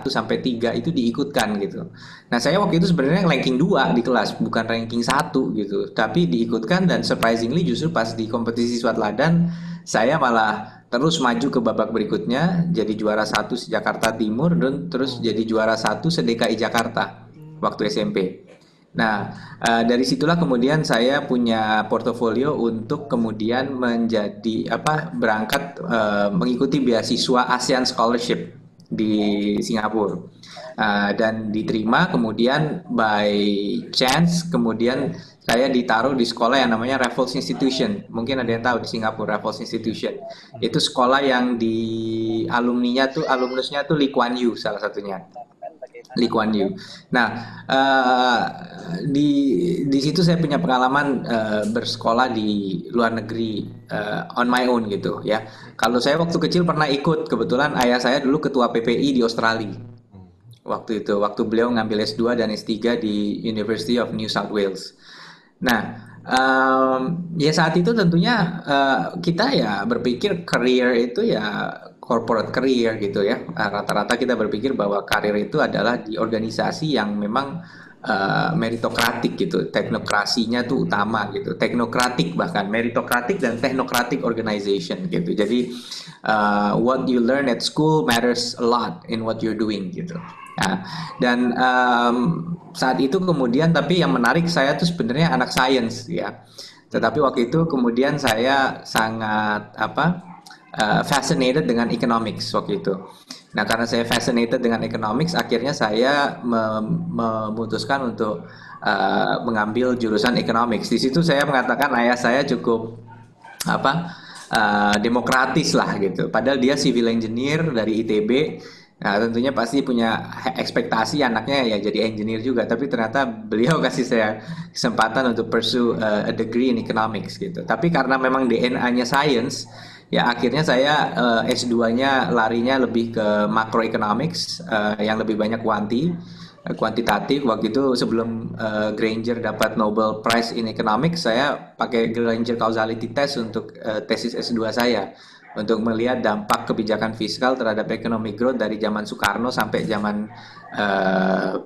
sampai 3 itu diikutkan gitu. Nah, saya waktu itu sebenarnya ranking 2 di kelas, bukan ranking 1 gitu. Tapi diikutkan dan surprisingly justru pas di kompetisi Swatladan saya malah terus maju ke babak berikutnya jadi juara satu se-Jakarta Timur dan terus jadi juara satu se-DKI Jakarta waktu SMP. Nah, dari situlah kemudian saya punya portofolio untuk kemudian menjadi apa berangkat mengikuti beasiswa ASEAN Scholarship di Singapura. Dan diterima kemudian by chance kemudian saya ditaruh di sekolah yang namanya Raffles Institution. Mungkin ada yang tahu di Singapura Raffles Institution. Itu sekolah yang di alumnusnya tuh Lee Kuan Yew salah satunya. Lee Kuan Yew. Nah, eh, di situ saya punya pengalaman bersekolah di luar negeri on my own gitu ya. Kalau saya waktu kecil pernah ikut, kebetulan ayah saya dulu ketua PPI di Australia. Waktu itu, waktu beliau ngambil S2 dan S3 di University of New South Wales. Nah, ya saat itu tentunya kita ya berpikir career itu ya corporate career gitu ya. Rata-rata kita berpikir bahwa karir itu adalah di organisasi yang memang meritokratik gitu, teknokrasinya tuh utama gitu, teknokratik bahkan meritokratik dan technocratic organization gitu. Jadi what you learn at school matters a lot in what you're doing gitu. Nah, dan saat itu kemudian tapi yang menarik saya tuh sebenarnya anak science ya. Tetapi waktu itu kemudian saya sangat fascinated dengan economics waktu itu. Nah, karena saya fascinated dengan economics, akhirnya saya memutuskan untuk mengambil jurusan economics. Di situ saya mengatakan ayah saya cukup demokratis lah gitu. Padahal dia civil engineer dari ITB. Nah, tentunya pasti punya ekspektasi anaknya ya jadi engineer juga, tapi ternyata beliau kasih saya kesempatan untuk pursue a degree in economics gitu. Tapi karena memang DNA-nya science, ya akhirnya saya S2-nya larinya lebih ke macroeconomics yang lebih banyak kuantitatif. Waktu itu sebelum Granger dapat Nobel Prize in Economics, saya pakai Granger Causality Test untuk tesis S2 saya untuk melihat dampak kebijakan fiskal terhadap economic growth dari zaman Soekarno sampai zaman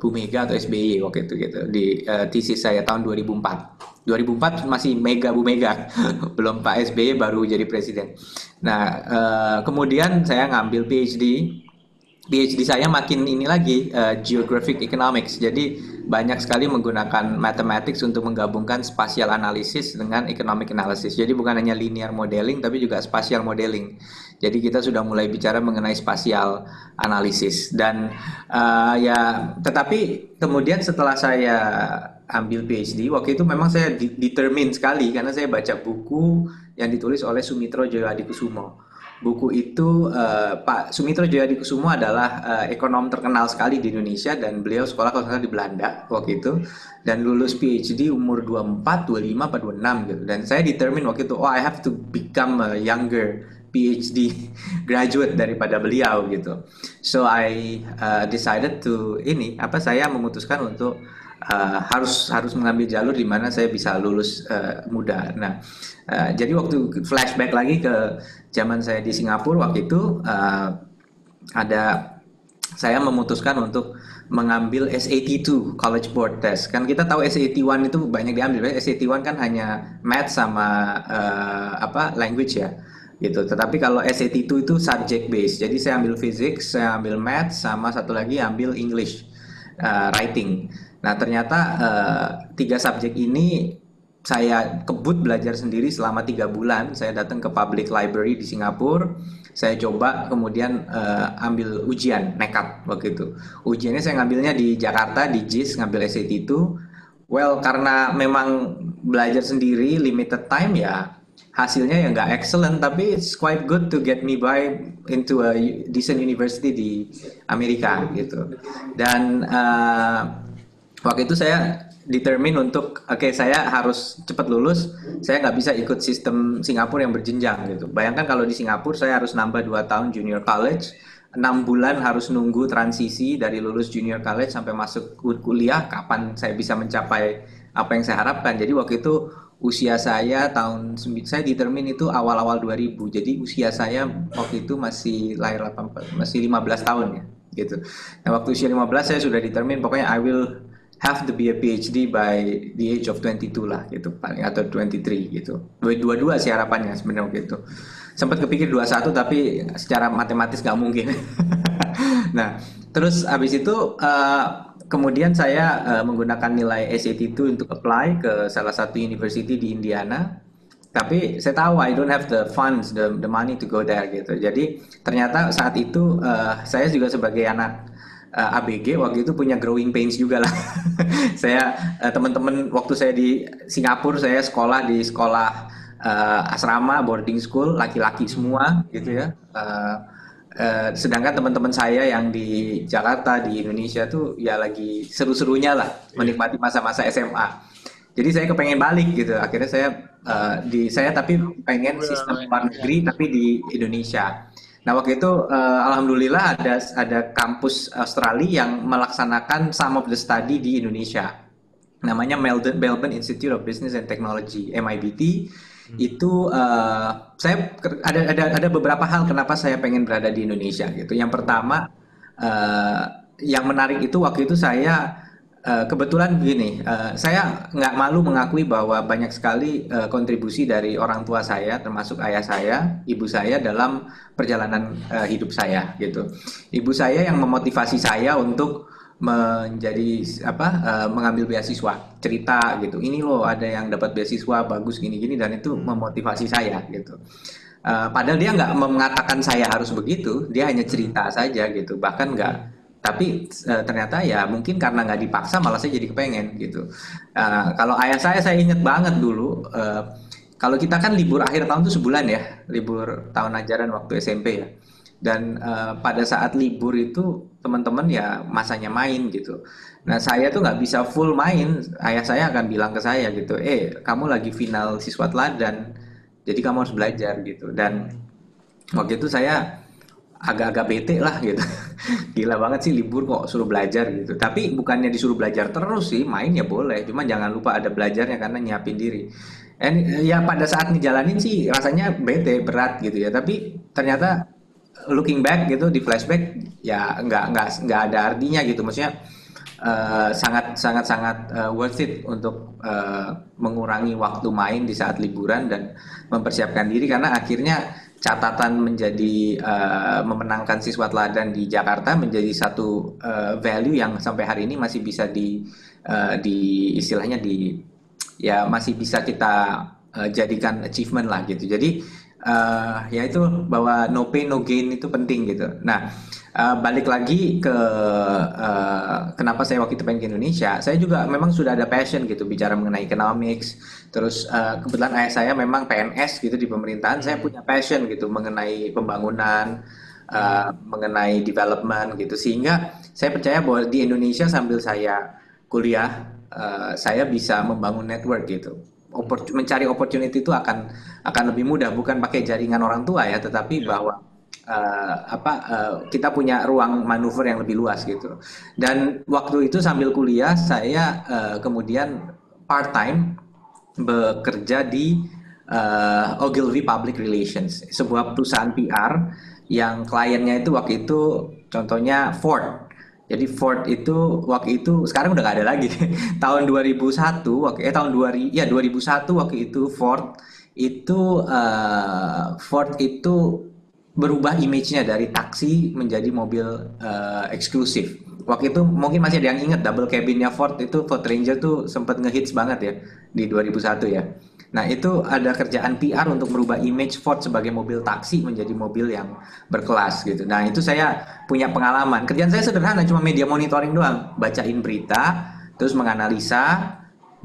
Bu Mega atau SBY waktu itu gitu di tesis saya tahun 2004. 2004 masih Mega Bu Mega, belum Pak SBY baru jadi presiden. Nah, kemudian saya ngambil PhD saya makin ini lagi geographic economics. Jadi banyak sekali menggunakan mathematics untuk menggabungkan spatial analysis dengan economic analysis. Jadi bukan hanya linear modeling tapi juga spatial modeling. Jadi kita sudah mulai bicara mengenai spatial analysis dan ya tetapi kemudian setelah saya ambil PhD waktu itu memang saya determine sekali karena saya baca buku yang ditulis oleh Sumitro Djoyadikusumo. Buku itu Pak Sumitro Djoyadikusumo adalah ekonom terkenal sekali di Indonesia dan beliau sekolah kalau nggak salah di Belanda waktu itu dan lulus PhD umur 24, 25, atau 26 gitu. Dan saya determine waktu itu I have to become a younger PhD graduate daripada beliau gitu. So I decided to saya memutuskan untuk harus mengambil jalur di mana saya bisa lulus muda. Nah, jadi waktu flashback lagi ke zaman saya di Singapura waktu itu saya memutuskan untuk mengambil SAT2 College Board Test. Kan kita tahu SAT1 itu banyak diambil. SAT1 kan hanya math sama language ya gitu. Tetapi kalau SAT2 itu subject based. Jadi saya ambil physics, saya ambil math sama satu lagi ambil English writing. Nah, ternyata tiga subjek ini saya kebut belajar sendiri selama 3 bulan. Saya datang ke public library di Singapura. Saya coba kemudian ambil ujian nekat waktu itu. Ujiannya saya ngambilnya di Jakarta di JIS ngambil SAT itu. Well, karena memang belajar sendiri limited time ya hasilnya ya nggak excellent tapi it's quite good to get me by into a decent university di Amerika gitu. Dan waktu itu saya determine untuk saya harus cepat lulus, saya nggak bisa ikut sistem Singapura yang berjenjang gitu. Bayangkan kalau di Singapura saya harus nambah 2 tahun junior college, 6 bulan harus nunggu transisi dari lulus junior college sampai masuk kuliah, kapan saya bisa mencapai apa yang saya harapkan. Jadi waktu itu usia saya saya determine itu awal-awal 2000. Jadi usia saya waktu itu masih lahir 18, masih 15 tahun ya. gitu. Nah, waktu usia 15 saya sudah determine pokoknya I will have to be a PhD by the age of 22 lah gitu paling atau 23 gitu. Dua-dua sih harapannya sebenarnya waktu itu. Sempat kepikir 21 tapi secara matematis nggak mungkin. Nah, terus habis itu kemudian saya menggunakan nilai SAT itu untuk apply ke salah satu university di Indiana. Tapi saya tahu I don't have the funds, the money to go there gitu. Jadi ternyata saat itu saya juga sebagai anak ABG waktu itu punya growing pains juga lah. Saya teman-teman waktu saya di Singapura saya sekolah di sekolah asrama boarding school laki-laki semua gitu ya. Sedangkan teman-teman saya yang di Jakarta di Indonesia tuh ya lagi seru-serunya lah menikmati masa-masa SMA. Jadi saya kepengen balik gitu. Akhirnya saya tapi pengen sistem luar negeri tapi di Indonesia. Nah waktu itu alhamdulillah ada kampus Australia yang melaksanakan some of the study di Indonesia. Namanya Melbourne Institute of Business and Technology (MIBT). Itu ada beberapa hal kenapa saya pengen berada di Indonesia gitu. Yang pertama eh, yang menarik itu waktu itu saya kebetulan begini, saya nggak malu mengakui bahwa banyak sekali kontribusi dari orang tua saya, termasuk ayah saya, ibu saya dalam perjalanan hidup saya gitu. Ibu saya yang memotivasi saya untuk menjadi mengambil beasiswa, cerita gitu. Ini loh ada yang dapat beasiswa bagus gini-gini dan itu memotivasi saya gitu. Padahal dia nggak mengatakan saya harus begitu, dia hanya cerita saja gitu. Bahkan nggak, tapi ternyata ya mungkin karena nggak dipaksa malah saya jadi kepengen gitu. Kalau ayah saya ingat banget dulu. Kalau kita kan libur akhir tahun tuh sebulan ya, libur tahun ajaran waktu SMP ya. Dan pada saat libur itu teman-teman ya masanya main gitu. Nah saya tuh nggak bisa full main. Ayah saya akan bilang ke saya gitu, kamu lagi final siswa teladan, jadi kamu harus belajar gitu. Dan waktu itu saya agak-agak bete lah gitu. Gila banget sih libur kok suruh belajar gitu. Tapi bukannya disuruh belajar terus sih, main ya boleh. Cuma jangan lupa ada belajarnya karena nyiapin diri. Ya pada saat ngejalanin sih rasanya bete, berat gitu ya. Tapi ternyata looking back gitu di flashback ya nggak ada artinya gitu. Maksudnya sangat sangat sangat worth it untuk mengurangi waktu main di saat liburan dan mempersiapkan diri karena akhirnya catatan menjadi memenangkan siswa teladan di Jakarta menjadi satu value yang sampai hari ini masih bisa di istilahnya di ya masih bisa kita jadikan achievement lah gitu. Jadi ya itu bahwa no pain no gain itu penting gitu. Nah, balik lagi ke kenapa saya waktu itu pengen ke Indonesia. Saya juga memang sudah ada passion gitu bicara mengenai economics. Terus kebetulan ayah saya memang PNS gitu di pemerintahan. Saya punya passion gitu mengenai pembangunan, mengenai development gitu. Sehingga saya percaya bahwa di Indonesia sambil saya kuliah, saya bisa membangun network gitu. Mencari opportunity itu akan lebih mudah, bukan pakai jaringan orang tua ya, tetapi bahwa kita punya ruang manuver yang lebih luas gitu. Dan waktu itu sambil kuliah saya kemudian part time bekerja di Ogilvy Public Relations, sebuah perusahaan PR yang kliennya itu waktu itu contohnya Ford. Jadi Ford itu waktu itu sekarang udah nggak ada lagi. Tahun 2001 tahun 2000 ya 2001 waktu itu Ford itu berubah image-nya dari taksi menjadi mobil eksklusif. Waktu itu mungkin masih ada yang ingat double cabinnya Ford itu Ford Ranger tuh sempat ngehits banget ya di 2001 ya. Nah, itu ada kerjaan PR untuk merubah image Ford sebagai mobil taksi menjadi mobil yang berkelas gitu. Nah, itu saya punya pengalaman. Kerjaan saya sederhana, cuma media monitoring doang. Bacain berita, terus menganalisa,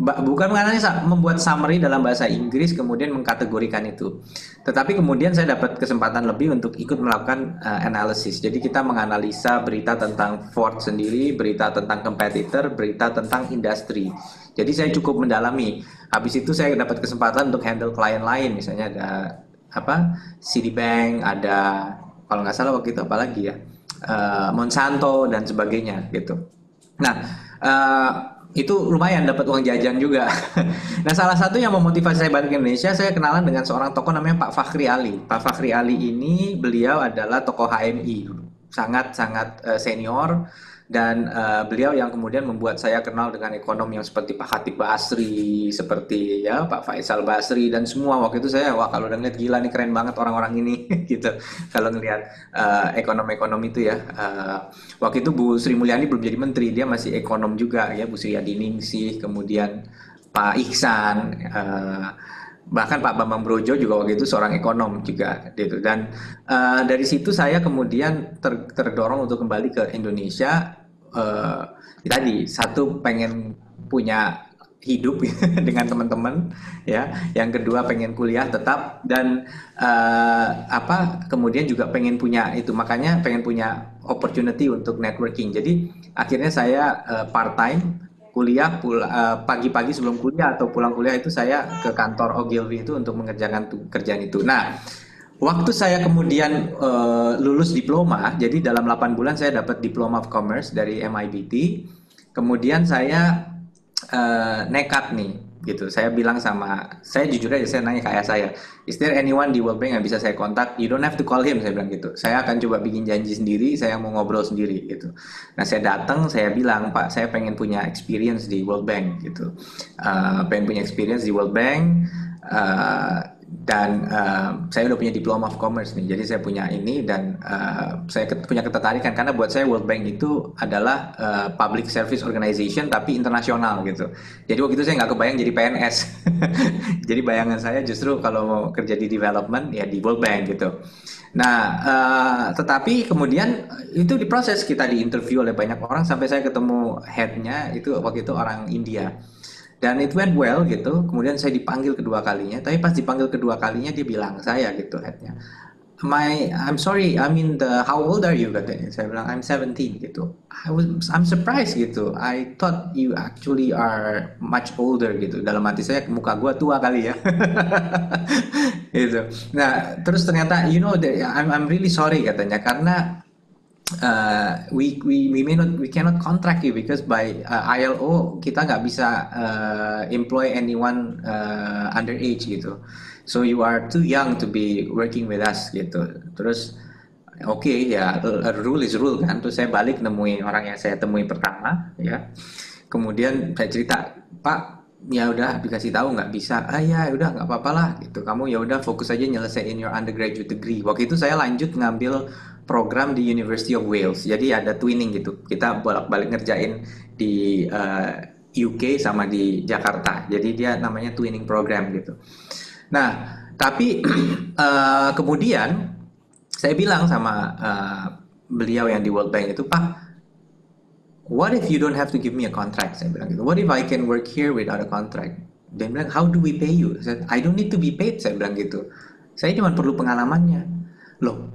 bukan menganalisa, membuat summary dalam bahasa Inggris, kemudian mengkategorikan itu. Tetapi kemudian saya dapat kesempatan lebih untuk ikut melakukan analisis. Jadi kita menganalisa berita tentang Ford sendiri, berita tentang competitor, berita tentang industri. Jadi saya cukup mendalami. Habis itu saya dapat kesempatan untuk handle klien lain, misalnya ada Citibank, ada kalau nggak salah waktu itu apa lagi ya, Monsanto dan sebagainya gitu. Nah, itu lumayan dapat uang jajan juga. Nah, salah satu yang memotivasi saya balik ke Indonesia, saya kenalan dengan seorang tokoh namanya Pak Fakhri Ali. Pak Fakhri Ali ini beliau adalah tokoh HMI. sangat-sangat senior, dan beliau yang kemudian membuat saya kenal dengan ekonom yang seperti Pak Khatib Basri, seperti ya Pak Faisal Basri dan semua. Waktu itu saya wah kalau udah ngeliat gila nih keren banget orang-orang ini gitu. Kalau ngelihat ekonom-ekonom itu ya. Waktu itu Bu Sri Mulyani belum jadi menteri, dia masih ekonom juga ya, Bu Sri Adiningsih, kemudian Pak Ihsan, bahkan Pak Bambang Brojo juga waktu itu seorang ekonom juga gitu. Dan dari situ saya kemudian terdorong untuk kembali ke Indonesia. eh, Tadi satu pengen punya hidup dengan teman-teman ya, yang kedua pengen kuliah tetap, dan kemudian juga pengen punya itu, makanya pengen punya opportunity untuk networking. Jadi akhirnya saya part time kuliah, pagi-pagi sebelum kuliah atau pulang kuliah itu saya ke kantor Ogilvy itu untuk mengerjakan kerjaan itu. Nah, waktu saya kemudian lulus diploma, jadi dalam 8 bulan saya dapat Diploma of Commerce dari MIBT. Kemudian saya nekat nih gitu. Saya bilang saya jujur aja, saya nanya ke ayah saya, is there anyone di World Bank yang bisa saya kontak? You don't have to call him, saya bilang gitu. Saya akan coba bikin janji sendiri, saya mau ngobrol sendiri gitu. Nah, saya datang, saya bilang, Pak, saya pengen punya experience di World Bank gitu. Pengen punya experience di World Bank, dan saya udah punya Diploma of Commerce nih, jadi saya punya ini, dan saya punya ketertarikan karena buat saya World Bank itu adalah public service organization tapi internasional gitu. Jadi waktu itu saya nggak kebayang jadi PNS. Jadi bayangan saya justru kalau mau kerja di development ya di World Bank gitu. Nah, tetapi kemudian itu diproses, kita diinterview oleh banyak orang sampai saya ketemu headnya itu waktu itu orang India. Dan it went well gitu. Kemudian saya dipanggil kedua kalinya. Tapi pas dipanggil kedua kalinya dia bilang saya gitu headnya, I'm sorry, I mean how old are you katanya. Saya bilang I'm 17 gitu. I'm surprised gitu. I thought you actually are much older gitu. Dalam hati saya muka gua tua kali ya. Gitu. Nah, terus ternyata I'm really sorry katanya karena we cannot contract you because by ILO kita nggak bisa employ anyone underage gitu. So you are too young to be working with us gitu. Terus oke, ya, a rule is rule kan. Terus saya balik nemuin orang yang saya temui pertama ya. Kemudian saya cerita, Pak, ya udah dikasih tahu nggak bisa. Ya udah nggak apa-apa lah gitu. Kamu ya udah fokus aja nyelesain your undergraduate degree. Waktu itu saya lanjut ngambil program di University of Wales. Jadi ada twinning gitu. Kita bolak-balik ngerjain di UK sama di Jakarta. Jadi dia namanya twinning program gitu. Nah, tapi kemudian saya bilang sama beliau yang di World Bank itu, Pak, what if you don't have to give me a contract? Saya bilang gitu. What if I can work here without a contract? Dia bilang, how do we pay you? Saya, I don't need to be paid. Saya bilang gitu. Saya cuma perlu pengalamannya. Loh,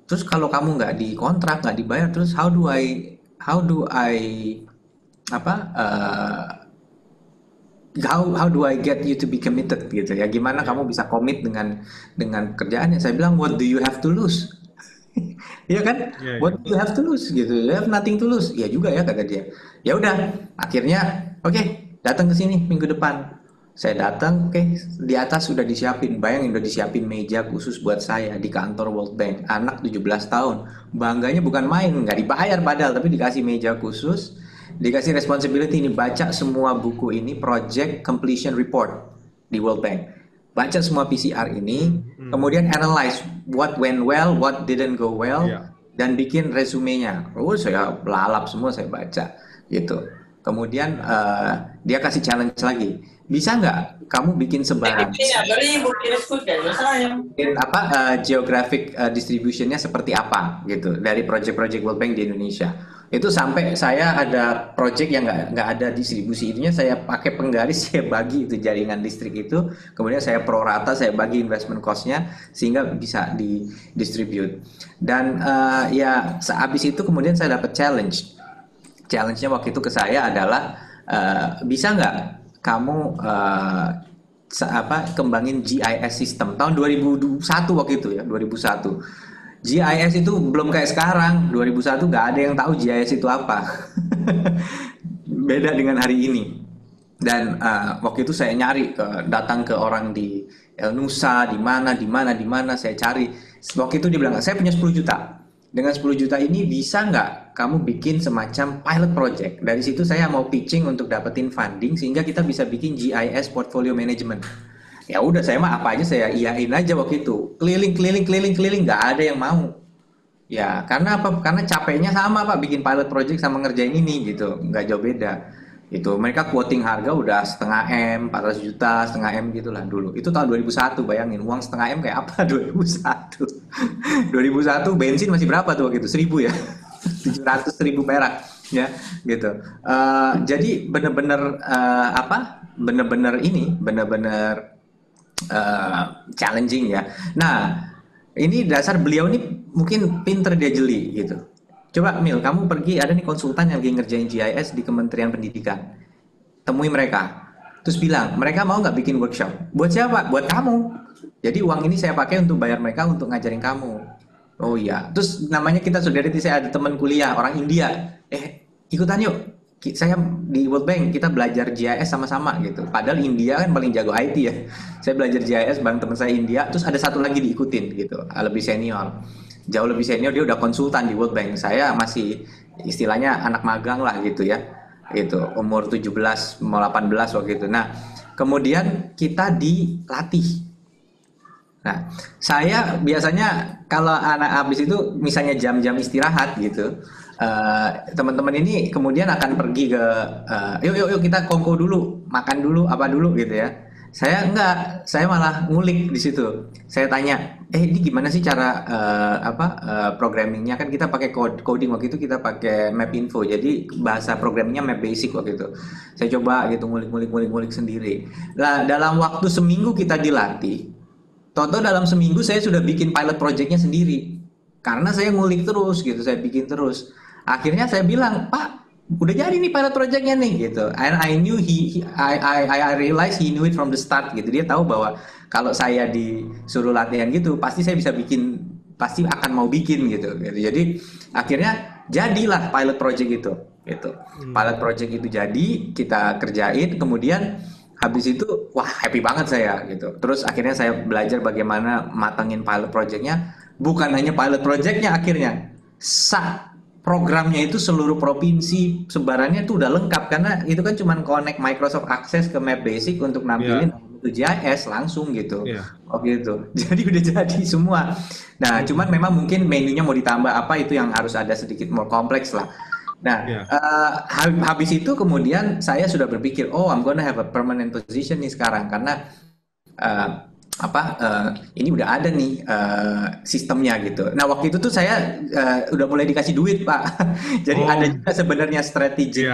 terus kalau kamu nggak dikontrak, nggak dibayar, terus how do I apa? How do I get you to be committed gitu ya? Gimana kamu bisa komit dengan kerjaannya? Saya bilang, what do you have to lose? Iya kan? Iya, iya. What do you have to lose gitu? You have nothing to lose. Ya juga ya kata dia. Ya udah, akhirnya oke, datang ke sini minggu depan. Saya datang, oke, di atas sudah disiapin. Bayangin udah disiapin meja khusus buat saya di kantor World Bank. Anak 17 tahun. Bangganya bukan main, nggak dibayar padahal, tapi dikasih meja khusus, dikasih responsibility ini baca semua buku ini, project completion report di World Bank. Baca semua PCR ini, kemudian analyze what went well, what didn't go well, Iya. dan bikin resumenya. Oh, saya lalap semua, saya baca gitu. Kemudian dia kasih challenge lagi. Bisa nggak kamu bikin sebaran? Bikin apa geographic distributionnya seperti apa gitu dari project-project World Bank di Indonesia. Itu sampai saya ada project yang nggak ada distribusi itunya, saya pakai penggaris, saya bagi itu jaringan listrik itu, kemudian saya prorata, saya bagi investment cost-nya sehingga bisa didistribute. Dan ya sehabis itu kemudian saya dapat challenge. Challenge-nya waktu itu ke saya adalah bisa nggak kamu kembangin GIS system tahun 2001 waktu itu ya, 2001. GIS itu belum kayak sekarang. 2001 nggak ada yang tahu GIS itu apa. Beda dengan hari ini. Dan waktu itu saya nyari datang ke orang di El Nusa, di mana saya cari. Waktu itu dia bilang, saya punya 10 juta. dengan 10 juta ini bisa nggak kamu bikin semacam pilot project? Dari situ saya mau pitching untuk dapetin funding sehingga kita bisa bikin GIS portfolio management. Ya udah saya mah apa aja saya iyain aja waktu itu. Keliling keliling keliling keliling nggak ada yang mau. Ya, karena apa? Karena capeknya sama Pak, bikin pilot project sama ngerjain ini gitu, nggak jauh beda. Itu mereka quoting harga udah setengah M, 400 juta, setengah M gitulah dulu. Itu tahun 2001, bayangin uang setengah M kayak apa 2001. 2001 bensin masih berapa tuh waktu itu? 1.000 ya, 700.000 perak ya gitu. Jadi bener-bener apa? Bener-bener ini, bener-bener challenging ya. Nah, ini dasar beliau nih mungkin pinter dia jeli gitu. Coba Mil, kamu pergi ada nih konsultan yang lagi ngerjain GIS di Kementerian Pendidikan. Temui mereka. Terus bilang, mereka mau nggak bikin workshop? Buat siapa? Buat kamu. Jadi uang ini saya pakai untuk bayar mereka untuk ngajarin kamu. Oh iya. Terus namanya kita solidarity, saya ada teman kuliah orang India. Ikutan yuk. Saya di World Bank kita belajar GIS sama-sama gitu. Padahal India kan paling jago IT ya. Saya belajar GIS bareng teman saya India. Terus ada satu lagi diikutin gitu, lebih senior, jauh lebih senior, dia udah konsultan di World Bank. Saya masih istilahnya anak magang lah gitu ya. Itu umur 17 mau 18 waktu itu. Nah, kemudian kita dilatih. Nah, saya biasanya kalau anak habis itu misalnya jam-jam istirahat gitu, teman-teman ini kemudian akan pergi ke yuk yuk yuk kita kongko dulu, makan dulu, apa dulu gitu ya. Saya enggak, saya malah ngulik di situ. Saya tanya, ini gimana sih cara programmingnya? Kan kita pakai coding waktu itu kita pakai Map Info, jadi bahasa programmingnya Map Basic waktu itu. Saya coba gitu ngulik sendiri. Nah, dalam waktu seminggu kita dilatih. Toto dalam seminggu saya sudah bikin pilot projectnya sendiri. Karena saya ngulik terus gitu, saya bikin terus. Akhirnya saya bilang, Pak, udah jadi nih pilot projectnya nih gitu. And I knew I realized he knew it from the start gitu. Dia tahu bahwa kalau saya disuruh latihan gitu, pasti saya bisa bikin, pasti akan mau bikin gitu. Jadi akhirnya jadilah pilot project itu. Gitu. Pilot project itu jadi, kita kerjain, kemudian habis itu wah happy banget saya gitu. Terus akhirnya saya belajar bagaimana matangin pilot projectnya. Bukan hanya pilot projectnya akhirnya. Programnya itu seluruh provinsi sebarannya itu udah lengkap karena itu kan cuma connect Microsoft Access ke Map Basic untuk nampilin itu GIS langsung gitu. Oke itu. Jadi udah jadi semua. Nah, cuman memang mungkin menunya mau ditambah apa itu yang harus ada sedikit more kompleks lah. Nah, habis itu kemudian saya sudah berpikir, oh, I'm gonna have a permanent position nih sekarang karena ini udah ada nih sistemnya gitu. Nah, waktu itu tuh saya udah mulai dikasih duit, Pak. Jadi ada juga sebenarnya strategic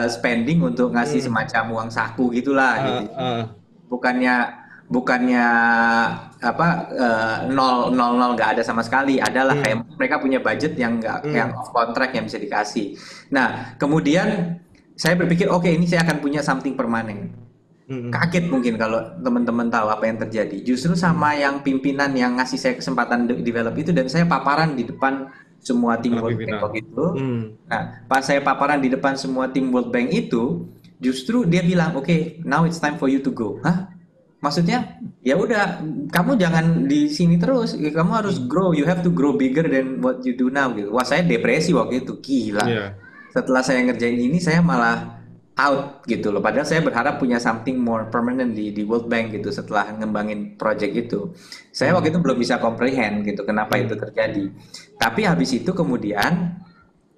spending untuk ngasih semacam uang saku gitulah gitu. Bukannya nol nggak ada sama sekali, adalah kayak mereka punya budget yang nggak yang off contract yang bisa dikasih. Nah, kemudian saya berpikir oke, ini saya akan punya something permanen. Kaget mungkin kalau teman-teman tahu apa yang terjadi. Justru sama yang pimpinan yang ngasih saya kesempatan develop itu, dan saya paparan di depan semua tim World Bank waktu itu. Nah, pas saya paparan di depan semua tim World Bank itu, justru dia bilang, oke, now it's time for you to go. Hah? Maksudnya, ya udah, kamu jangan di sini terus, kamu harus grow, you have to grow bigger than what you do now gitu. Wah, saya depresi waktu itu, gila. Setelah saya ngerjain ini, saya malah out gitu loh. Padahal saya berharap punya something more permanent di World Bank gitu setelah ngembangin project itu. Saya waktu itu belum bisa comprehend gitu kenapa itu terjadi. Tapi habis itu kemudian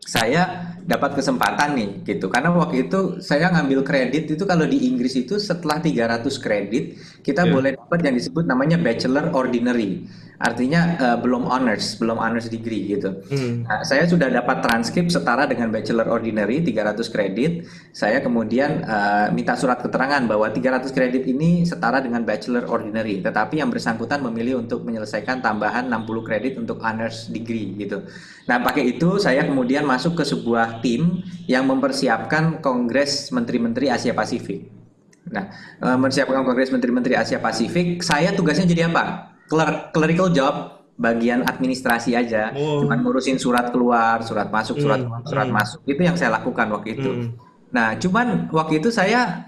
saya dapat kesempatan nih gitu, karena waktu itu saya ngambil kredit itu kalau di Inggris itu setelah 300 kredit kita boleh dapat yang disebut namanya Bachelor Ordinary, artinya belum honors degree gitu. Nah, saya sudah dapat transkrip setara dengan Bachelor Ordinary 300 kredit. Saya kemudian minta surat keterangan bahwa 300 kredit ini setara dengan Bachelor Ordinary, tetapi yang bersangkutan memilih untuk menyelesaikan tambahan 60 kredit untuk honors degree gitu. Nah, pakai itu saya kemudian masuk ke sebuah tim yang mempersiapkan Kongres Menteri-Menteri Asia Pasifik. Nah, mempersiapkan Kongres Menteri-Menteri Asia Pasifik, saya tugasnya jadi apa? Clerical job, bagian administrasi aja. Cuma ngurusin surat keluar, surat masuk, surat keluar, surat masuk. Itu yang saya lakukan waktu itu. Nah, cuman waktu itu saya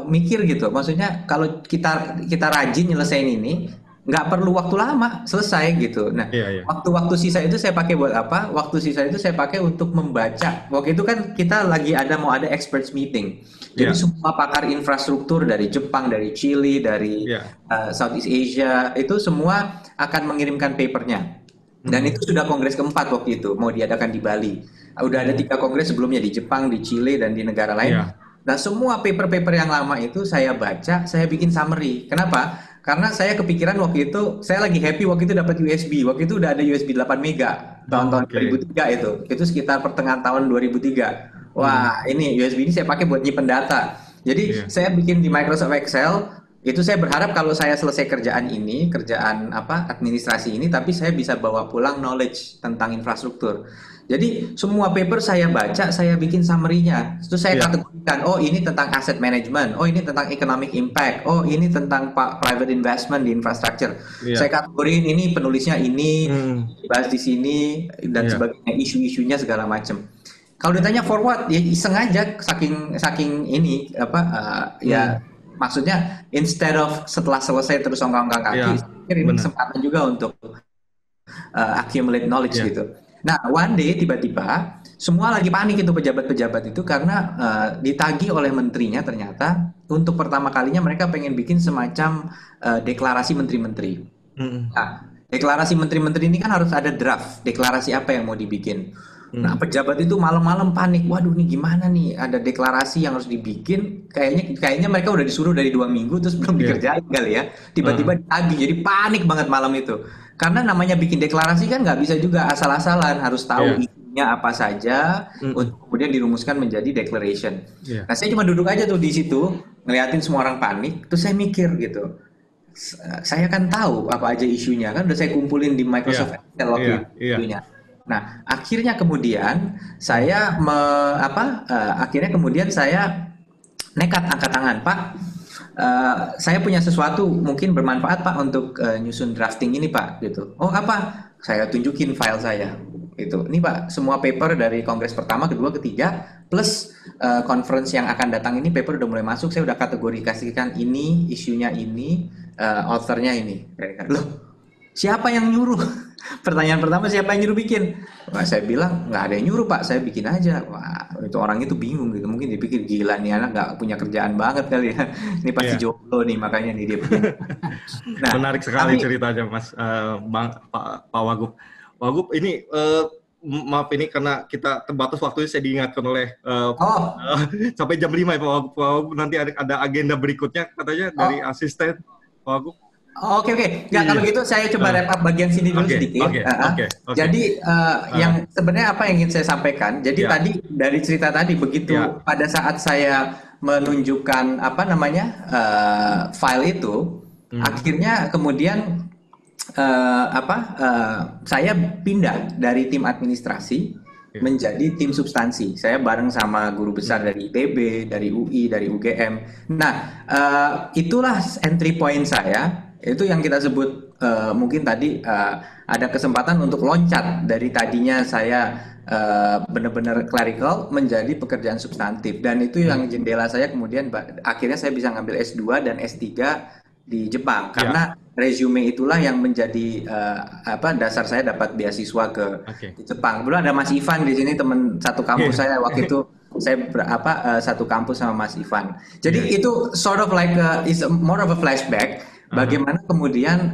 mikir gitu, maksudnya kalau kita rajin nyelesain ini, nggak perlu waktu lama, selesai gitu. Nah, Iya, iya. waktu-waktu sisa itu saya pakai buat apa? Waktu sisa itu saya pakai untuk membaca. Waktu itu kan kita lagi mau ada experts meeting. Jadi Iya, semua pakar infrastruktur dari Jepang, dari Chili, dari iya. Southeast Asia itu semua akan mengirimkan papernya. Dan Mm-mm. itu sudah kongres keempat waktu itu mau diadakan di Bali. Udah ada Mm-mm. 3 kongres sebelumnya di Jepang, di Chile, dan di negara lain. Iya. Nah, semua paper-paper yang lama itu saya baca, saya bikin summary. Kenapa? Karena saya kepikiran waktu itu, saya lagi happy waktu itu dapat USB. Waktu itu udah ada USB 8 mega Oh, tahun-tahun oke. 2003 itu. Itu sekitar pertengahan tahun 2003. Mm-mm. Wah, ini USB ini saya pakai buat nyimpen data. Jadi Iya. saya bikin di Microsoft Excel, itu saya berharap kalau saya selesai kerjaan ini, kerjaan apa administrasi ini, tapi saya bisa bawa pulang knowledge tentang infrastruktur. Jadi semua paper saya baca, saya bikin summary-nya. Terus saya Iya. kategorikan, oh ini tentang asset management, oh ini tentang economic impact, oh ini tentang private investment di infrastructure. Saya Iya. kategorin ini penulisnya ini, Mm. dibahas di sini dan Iya. sebagainya, isu-isunya segala macam. Kalau ditanya forward, ya iseng aja, saking saking ini apa ya Mm. maksudnya instead of setelah selesai terus ongkang-ongkang kaki, Iya. saya pikir ini Benar. kesempatan juga untuk accumulate knowledge Iya. gitu. Nah, one day tiba-tiba semua lagi panik itu pejabat-pejabat itu karena ditagih oleh menterinya ternyata untuk pertama kalinya mereka pengen bikin semacam deklarasi menteri-menteri. Mm. Nah, deklarasi menteri-menteri ini kan harus ada draft, deklarasi apa yang mau dibikin. Nah, Mm. pejabat itu malam-malam panik. Waduh, nih gimana nih? Ada deklarasi yang harus dibikin. Kayaknya kayaknya mereka udah disuruh dari 2 minggu terus belum Iya. dikerjain kali ya. Tiba-tiba Heeh. ditagih, jadi panik banget malam itu. Karena namanya bikin deklarasi kan nggak bisa juga asal-asalan, harus tahu Iya. isunya apa saja Mm-mm. untuk kemudian dirumuskan menjadi declaration. Iya. Nah, saya cuma duduk aja tuh di situ, ngeliatin semua orang panik, terus saya mikir gitu. Saya kan tahu apa aja isunya kan udah saya kumpulin di Iya. Microsoft Excel waktu Iya. itu Iya. isunya. Nah, akhirnya kemudian Mm. saya akhirnya kemudian saya nekat angkat tangan, Pak. Saya punya sesuatu mungkin bermanfaat Pak untuk nyusun drafting ini Pak gitu. Oh apa? Saya tunjukin file saya itu. Ini Pak, semua paper dari kongres pertama, kedua, ketiga plus conference yang akan datang ini paper udah mulai masuk. Saya udah kategorikan ini, isunya ini, authornya ini. Loh, siapa yang nyuruh? Pertanyaan pertama siapa yang nyuruh bikin? Wah, saya bilang nggak ada yang nyuruh Pak, saya bikin aja. Wah, itu orang itu bingung gitu, mungkin dipikir gila nih anak nggak punya kerjaan banget kali ya. Ini pasti Iya. jomblo nih makanya nih dia begini. Nah, Menarik sekali tapi ceritanya, Mas, Pak Wagub. Wagub, ini maaf ini karena kita terbatas waktunya, saya diingatkan oleh oh sampai jam 5 ya Pak Wagub. Pak Wagub nanti ada agenda berikutnya katanya dari oh asisten Pak Wagub. oke oke. Nggak kalau Iya. gitu saya coba Eh, wrap up bagian sini dulu Oke, sedikit. oke, oke, oke. Jadi Eh, yang sebenarnya apa yang ingin saya sampaikan. Jadi ya, tadi dari cerita tadi ya. begitu pada saat saya menunjukkan apa namanya file itu, Hmm, akhirnya kemudian saya pindah dari tim administrasi ya. menjadi tim substansi. Saya bareng sama guru besar Hmm, dari ITB, dari UI, dari UGM. Nah, itulah entry point saya. Itu yang kita sebut mungkin tadi ada kesempatan untuk loncat dari tadinya saya benar-benar clerical menjadi pekerjaan substantif. Dan itu hmm, yang jendela saya kemudian akhirnya saya bisa ngambil S2 dan S3 di Jepang ya, karena resume itulah yang menjadi dasar saya dapat beasiswa ke oke. Jepang. Dulu ada Mas Ivan di sini teman satu kampus Iya, saya waktu itu saya satu kampus sama Mas Ivan. iya, Jadi itu sort of like more of a flashback aha, bagaimana kemudian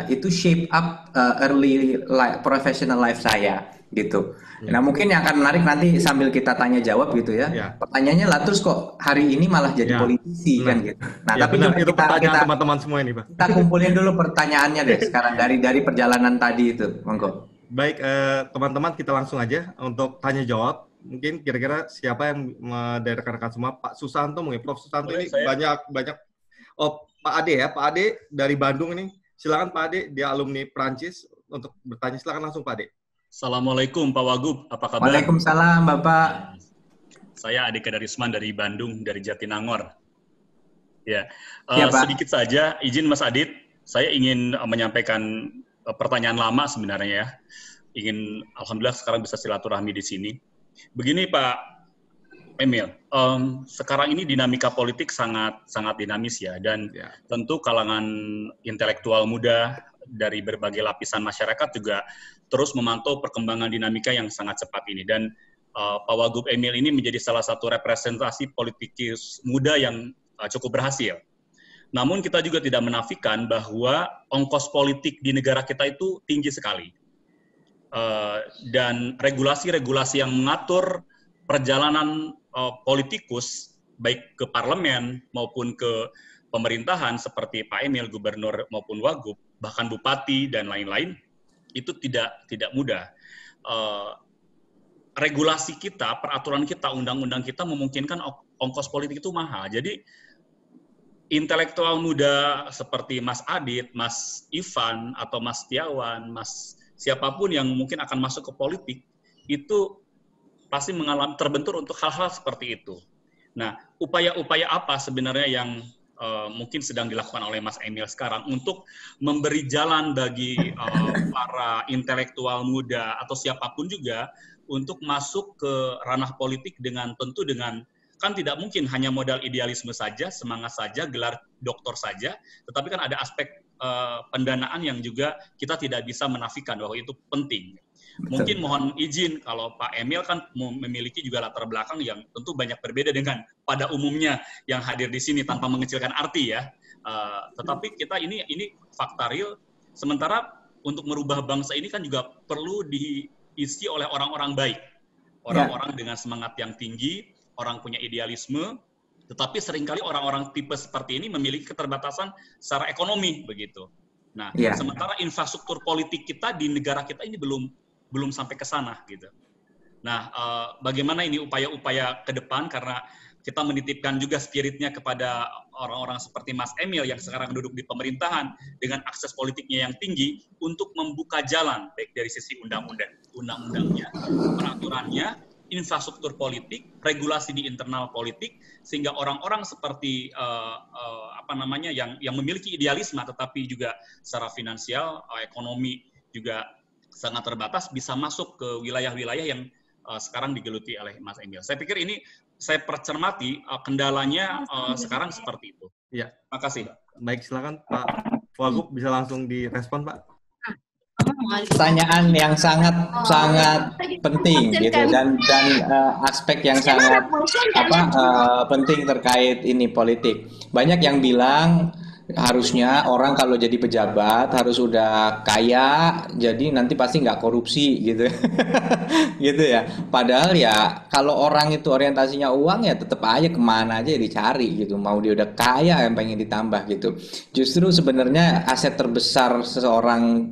itu shape up early professional life saya gitu. iya, Nah, mungkin yang akan menarik nanti sambil kita tanya jawab gitu ya. iya, Pertanyaannya lah terus kok hari ini malah jadi iya, politisi benar. kan gitu. Nah, Ya tapi benar, coba itu kita pertanyaan kita teman-teman semua ini, Pak. kita kumpulin dulu pertanyaannya deh sekarang dari perjalanan tadi itu, monggo. Baik, teman-teman, kita langsung aja untuk tanya jawab. Mungkin kira-kira siapa yang dari rekan-rekan semua, Pak Susanto mungkin, Prof. Susanto Boleh ini saya? banyak. Oh, Pak Ade ya, Pak Ade dari Bandung ini. Silakan Pak Ade, dia alumni Prancis untuk bertanya. Silakan langsung Pak Ade. Assalamualaikum Pak Wagub, apa kabar? Waalaikumsalam, Bapak. Saya Adika Darisman dari Bandung, dari Jatinangor. Ya, Siap, Pak. sedikit saja, izin Mas Adit, saya ingin menyampaikan pertanyaan lama sebenarnya ya. Alhamdulillah sekarang bisa silaturahmi di sini. Begini Pak, Emil, sekarang ini dinamika politik sangat sangat dinamis ya, dan tentu kalangan intelektual muda dari berbagai lapisan masyarakat juga terus memantau perkembangan dinamika yang sangat cepat ini. Dan Pak Wagub Emil ini menjadi salah satu representasi politikus muda yang cukup berhasil. Namun kita juga tidak menafikan bahwa ongkos politik di negara kita itu tinggi sekali. Dan regulasi-regulasi yang mengatur perjalanan politikus, baik ke parlemen maupun ke pemerintahan seperti Pak Emil, gubernur maupun wagub, bahkan bupati dan lain-lain, itu tidak mudah. Regulasi kita, peraturan kita, undang-undang kita memungkinkan ongkos politik itu mahal. Jadi intelektual muda seperti Mas Adit, Mas Ivan, atau Mas Setiawan, Mas siapapun yang mungkin akan masuk ke politik, itu pasti mengalami terbentur untuk hal-hal seperti itu. Nah, upaya-upaya apa sebenarnya yang mungkin sedang dilakukan oleh Mas Emil sekarang untuk memberi jalan bagi para intelektual muda atau siapapun juga untuk masuk ke ranah politik dengan tentu dengan, kan tidak mungkin hanya modal idealisme saja, semangat saja, gelar doktor saja, tetapi kan ada aspek pendanaan yang juga kita tidak bisa menafikan bahwa itu penting. Mungkin mohon izin kalau Pak Emil kan memiliki juga latar belakang yang tentu banyak berbeda dengan pada umumnya yang hadir di sini tanpa mengecilkan arti ya. Tetapi kita ini fakta real. Sementara untuk merubah bangsa ini kan juga perlu diisi oleh orang-orang baik, orang-orang dengan semangat yang tinggi, orang punya idealisme. Tetapi seringkali orang-orang tipe seperti ini memiliki keterbatasan secara ekonomi begitu. Nah, sementara infrastruktur politik kita di negara kita ini belum sampai ke sana gitu. Nah, bagaimana ini upaya-upaya ke depan, karena kita menitipkan juga spiritnya kepada orang-orang seperti Mas Emil yang sekarang duduk di pemerintahan dengan akses politiknya yang tinggi untuk membuka jalan baik dari sisi undang-undangnya, peraturannya, infrastruktur politik, regulasi di internal politik, sehingga orang-orang seperti yang memiliki idealisme tetapi juga secara finansial, ekonomi juga sangat terbatas bisa masuk ke wilayah-wilayah yang sekarang digeluti oleh Mas Emil. Saya pikir ini saya percermati kendalanya sekarang seperti itu. Ya. Terima kasih. Baik, silakan Pak Wagub bisa langsung direspon, Pak. Pertanyaan yang sangat penting gitu, dan aspek yang sangat penting terkait ini politik. Banyak yang bilang harusnya orang kalau jadi pejabat harus udah kaya, jadi nanti pasti nggak korupsi gitu. Gitu ya. Padahal ya kalau orang itu orientasinya uang ya tetap aja kemana aja dicari gitu. Mau dia udah kaya yang pengen ditambah gitu. Justru sebenarnya aset terbesar seseorang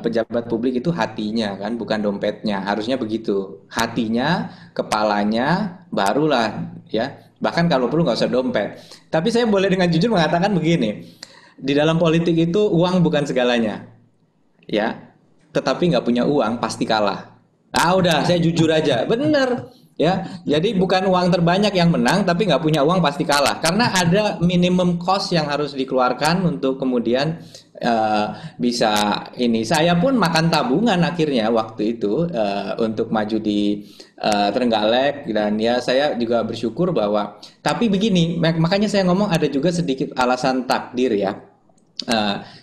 pejabat publik itu hatinya kan, bukan dompetnya. Harusnya begitu. Hatinya, kepalanya, barulah ya. Bahkan kalau perlu nggak usah dompet. Tapi saya boleh dengan jujur mengatakan begini, di dalam politik itu uang bukan segalanya, ya. Tetapi nggak punya uang pasti kalah. Udah, saya jujur aja, bener, ya. Jadi bukan uang terbanyak yang menang, tapi nggak punya uang pasti kalah. Karena ada minimum cost yang harus dikeluarkan untuk kemudian bisa ini. Saya pun makan tabungan akhirnya waktu itu untuk maju di Trenggalek, dan ya saya juga bersyukur bahwa, tapi begini, makanya saya ngomong ada juga sedikit alasan takdir ya.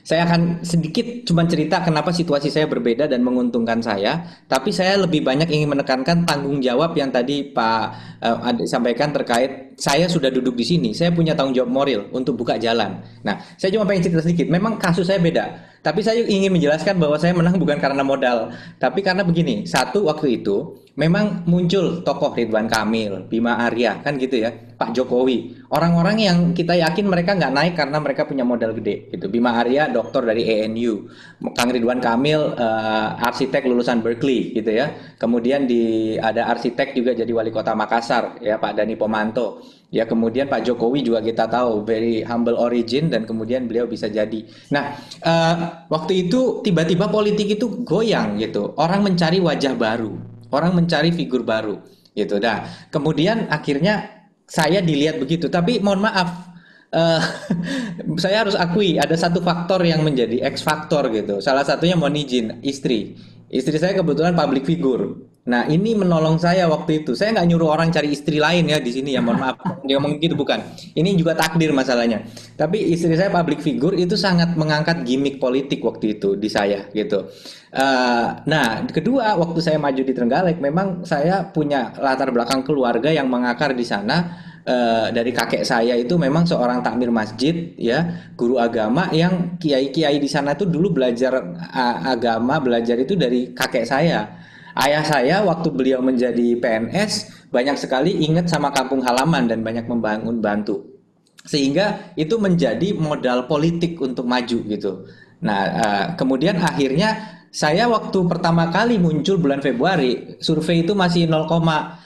Saya akan sedikit cuma cerita kenapa situasi saya berbeda dan menguntungkan saya, tapi saya lebih banyak ingin menekankan tanggung jawab yang tadi Pak sampaikan terkait saya sudah duduk di sini, saya punya tanggung jawab moral untuk buka jalan. Nah, saya cuma pengen cerita sedikit, memang kasus saya beda, tapi saya ingin menjelaskan bahwa saya menang bukan karena modal, tapi karena begini, satu waktu itu memang muncul tokoh Ridwan Kamil, Bima Arya, kan gitu ya, Pak Jokowi. Orang-orang yang kita yakin mereka nggak naik karena mereka punya modal gede. Gitu. Bima Arya, doktor dari ANU. Kang Ridwan Kamil, arsitek lulusan Berkeley, gitu ya. Kemudian ada arsitek juga jadi wali kota Makassar, ya Pak Dani Pomanto. Ya kemudian Pak Jokowi juga kita tahu very humble origin dan kemudian beliau bisa jadi. Nah, waktu itu tiba-tiba politik itu goyang gitu. Orang mencari wajah baru. Orang mencari figur baru gitu. Nah, kemudian akhirnya saya dilihat begitu. Tapi mohon maaf, saya harus akui ada satu faktor yang menjadi X faktor gitu. Salah satunya mohon izin, istri saya kebetulan public figure Nah, ini menolong saya waktu itu. Saya nggak nyuruh orang cari istri lain ya di sini ya, mohon maaf. Dia ngomong gitu bukan. Ini juga takdir masalahnya. Tapi istri saya public figure itu sangat mengangkat gimmick politik waktu itu di saya gitu. Nah, kedua waktu saya maju di Trenggalek, memang saya punya latar belakang keluarga yang mengakar di sana. Dari kakek saya itu memang seorang takmir masjid ya, guru agama yang kiai-kiai di sana tuh dulu belajar agama, belajar itu dari kakek saya. Ayah saya waktu beliau menjadi PNS banyak sekali ingat sama kampung halaman dan banyak membangun bantu. Sehingga itu menjadi modal politik untuk maju gitu. Nah, kemudian akhirnya saya waktu pertama kali muncul bulan Februari, survei itu masih 0,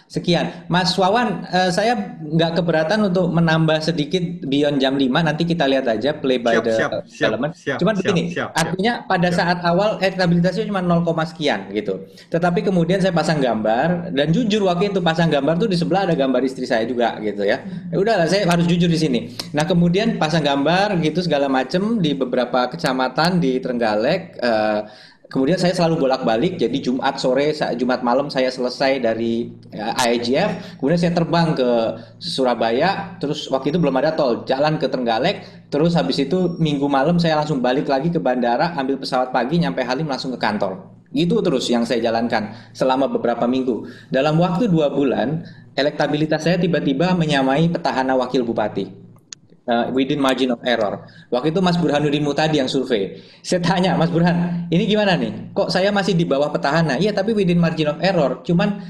sekian. Mas Wawan, saya nggak keberatan untuk menambah sedikit beyond jam 5. Nanti kita lihat aja play by Siap, the siap, siap, development. siap, Cuman siap, begini, siap, siap, artinya pada siap. saat awal elektabilitasnya cuma 0, sekian gitu. Tetapi kemudian saya pasang gambar dan jujur waktu itu pasang gambar tuh di sebelah ada gambar istri saya juga gitu ya. Ya udahlah saya harus jujur di sini. Nah, kemudian pasang gambar gitu segala macem di beberapa kecamatan di Trenggalek. Kemudian saya selalu bolak-balik, jadi Jumat sore, Jumat malam saya selesai dari IIGF, kemudian saya terbang ke Surabaya, terus waktu itu belum ada tol, jalan ke Trenggalek, terus habis itu Minggu malam saya langsung balik lagi ke bandara, ambil pesawat pagi, nyampe Halim langsung ke kantor. Itu terus yang saya jalankan selama beberapa minggu. Dalam waktu 2 bulan, elektabilitas saya tiba-tiba menyamai petahana wakil bupati. Within margin of error. Waktu itu Mas Burhanuddin Mutadi yang survei. Saya tanya, Mas Burhan, ini gimana nih? Kok saya masih di bawah petahana? Iya, tapi within margin of error. Cuman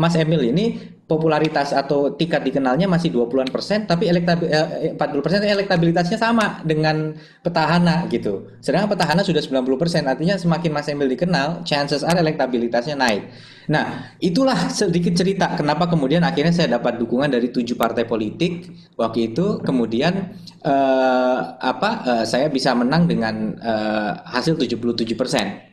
Mas Emil ini popularitas atau tingkat dikenalnya masih 20-an persen, tapi 40% elektabilitasnya sama dengan petahana gitu. Sedangkan petahana sudah 90%, artinya semakin Mas Emil dikenal, chances are elektabilitasnya naik. Nah, itulah sedikit cerita kenapa kemudian akhirnya saya dapat dukungan dari 7 partai politik waktu itu. Kemudian saya bisa menang dengan hasil 77%.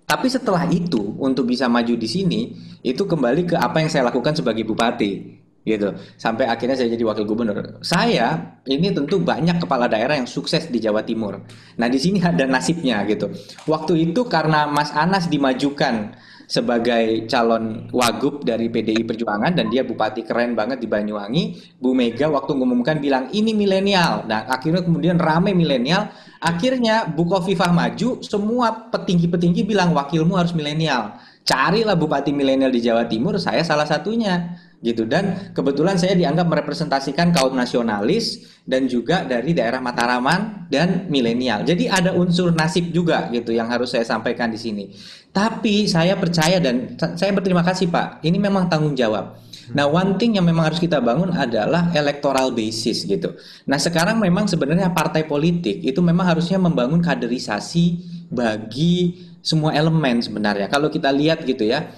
Tapi setelah itu untuk bisa maju di sini itu kembali ke apa yang saya lakukan sebagai bupati gitu. Sampai akhirnya saya jadi wakil gubernur. Saya ini tentu banyak kepala daerah yang sukses di Jawa Timur. Nah, di sini ada nasibnya gitu. Waktu itu karena Mas Anas dimajukan sebagai calon wagub dari PDI Perjuangan dan dia bupati keren banget di Banyuwangi, Bu Mega waktu mengumumkan bilang ini milenial. Nah, akhirnya kemudian rame milenial. Akhirnya Bu Khofifah maju, semua petinggi-petinggi bilang wakilmu harus milenial. Carilah bupati milenial di Jawa Timur, saya salah satunya gitu. Dan kebetulan saya dianggap merepresentasikan kaum nasionalis dan juga dari daerah Mataraman dan milenial. Jadi ada unsur nasib juga gitu yang harus saya sampaikan di sini. Tapi saya percaya dan saya berterima kasih Pak. Ini memang tanggung jawab. Nah, one thing yang memang harus kita bangun adalah electoral basis gitu. Nah, sekarang memang sebenarnya partai politik itu memang harusnya membangun kaderisasi bagi semua elemen sebenarnya. Kalau kita lihat gitu ya,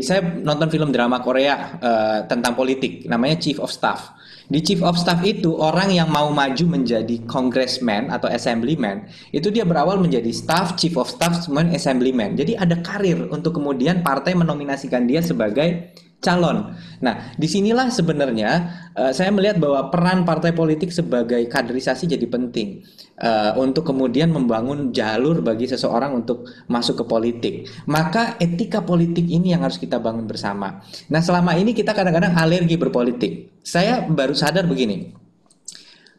saya nonton film drama Korea tentang politik, namanya Chief of Staff. Di Chief of Staff itu orang yang mau maju menjadi congressman atau assemblyman, itu dia berawal menjadi staff, chief of staff, kemudian assemblyman. Jadi ada karir untuk kemudian partai menominasikan dia sebagai calon. Nah, disinilah sebenarnya saya melihat bahwa peran partai politik sebagai kaderisasi jadi penting untuk kemudian membangun jalur bagi seseorang untuk masuk ke politik. Maka etika politik ini yang harus kita bangun bersama. Nah, selama ini kita kadang-kadang alergi berpolitik. Saya baru sadar begini.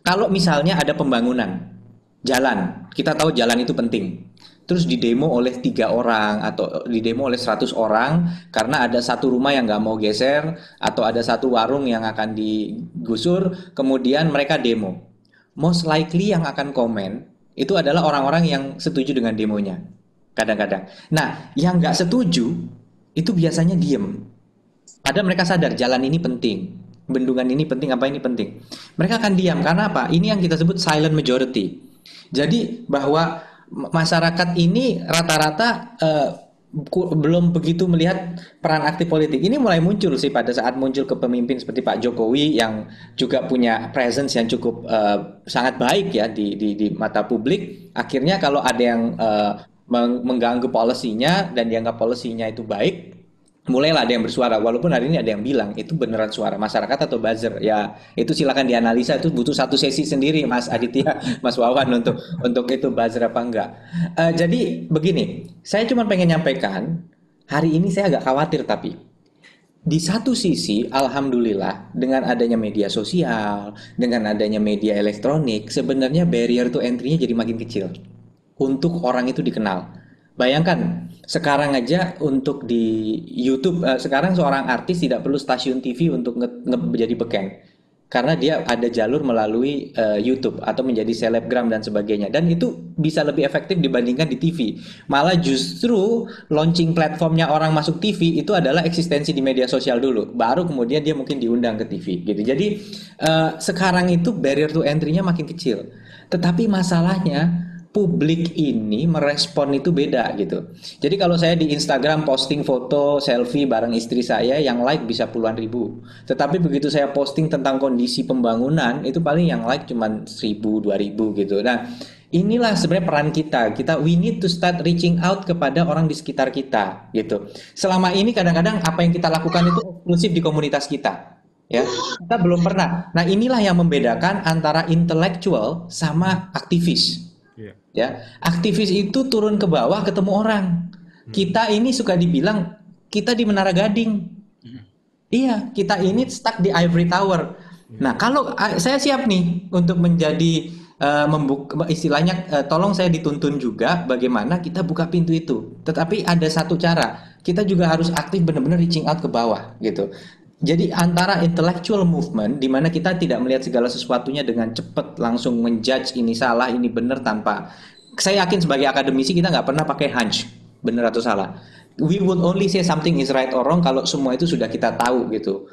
Kalau misalnya ada pembangunan jalan, kita tahu jalan itu penting. Terus didemo oleh 3 orang atau didemo oleh 100 orang karena ada satu rumah yang nggak mau geser atau ada satu warung yang akan digusur, kemudian mereka demo. Most likely yang akan komen itu adalah orang-orang yang setuju dengan demonya. Kadang-kadang. Nah, yang nggak setuju itu biasanya diem. Padahal mereka sadar jalan ini penting, bendungan ini penting, apa ini penting. Mereka akan diam karena apa? Ini yang kita sebut silent majority. Jadi bahwa masyarakat ini rata-rata belum begitu melihat peran aktif politik. Ini mulai muncul sih pada saat muncul kepemimpin seperti Pak Jokowi yang juga punya presence yang cukup sangat baik ya di mata publik. Akhirnya kalau ada yang mengganggu polisinya dan dianggap polisinya itu baik, mulailah ada yang bersuara. Walaupun hari ini ada yang bilang itu beneran suara masyarakat atau buzzer. Ya, itu silakan dianalisa, itu butuh satu sesi sendiri Mas Aditya, Mas Wawan untuk itu buzzer apa enggak. Jadi begini, saya cuma pengen nyampaikan Hari ini saya agak khawatir tapi di satu sisi, alhamdulillah, dengan adanya media sosial, dengan adanya media elektronik, sebenarnya barrier to entry-nya jadi makin kecil untuk orang itu dikenal. Bayangkan, sekarang aja untuk di YouTube, sekarang seorang artis tidak perlu stasiun TV untuk menjadi beken. Karena dia ada jalur melalui YouTube atau menjadi selebgram dan sebagainya. Dan itu bisa lebih efektif dibandingkan di TV. Malah justru launching platformnya orang masuk TV itu adalah eksistensi di media sosial dulu. Baru kemudian dia mungkin diundang ke TV gitu. Jadi sekarang itu barrier to entry-nya makin kecil. Tetapi masalahnya publik ini merespon itu beda gitu. Jadi kalau saya di Instagram posting foto selfie bareng istri saya yang like bisa puluhan ribu. Tetapi begitu saya posting tentang kondisi pembangunan itu paling yang like cuma 1.000, 2.000 gitu. Nah, inilah sebenarnya peran kita. We need to start reaching out kepada orang di sekitar kita gitu. Selama ini kadang-kadang apa yang kita lakukan itu eksklusif di komunitas kita. Ya, kita belum pernah. Nah, inilah yang membedakan antara intelektual sama aktivis. Iya. Ya, aktivis itu turun ke bawah ketemu orang. Kita ini suka dibilang kita di Menara Gading. Iya, kita ini stuck di Ivory Tower. Nah, kalau saya siap nih untuk menjadi membuka istilahnya, tolong saya dituntun juga bagaimana kita buka pintu itu. Tetapi ada satu cara, kita juga harus aktif benar-benar reaching out ke bawah gitu. Jadi antara intellectual movement di mana kita tidak melihat segala sesuatunya dengan cepat langsung menjudge ini salah ini benar tanpa, saya yakin sebagai akademisi kita nggak pernah pakai hunch benar atau salah. We would only say something is right or wrong kalau semua itu sudah kita tahu gitu.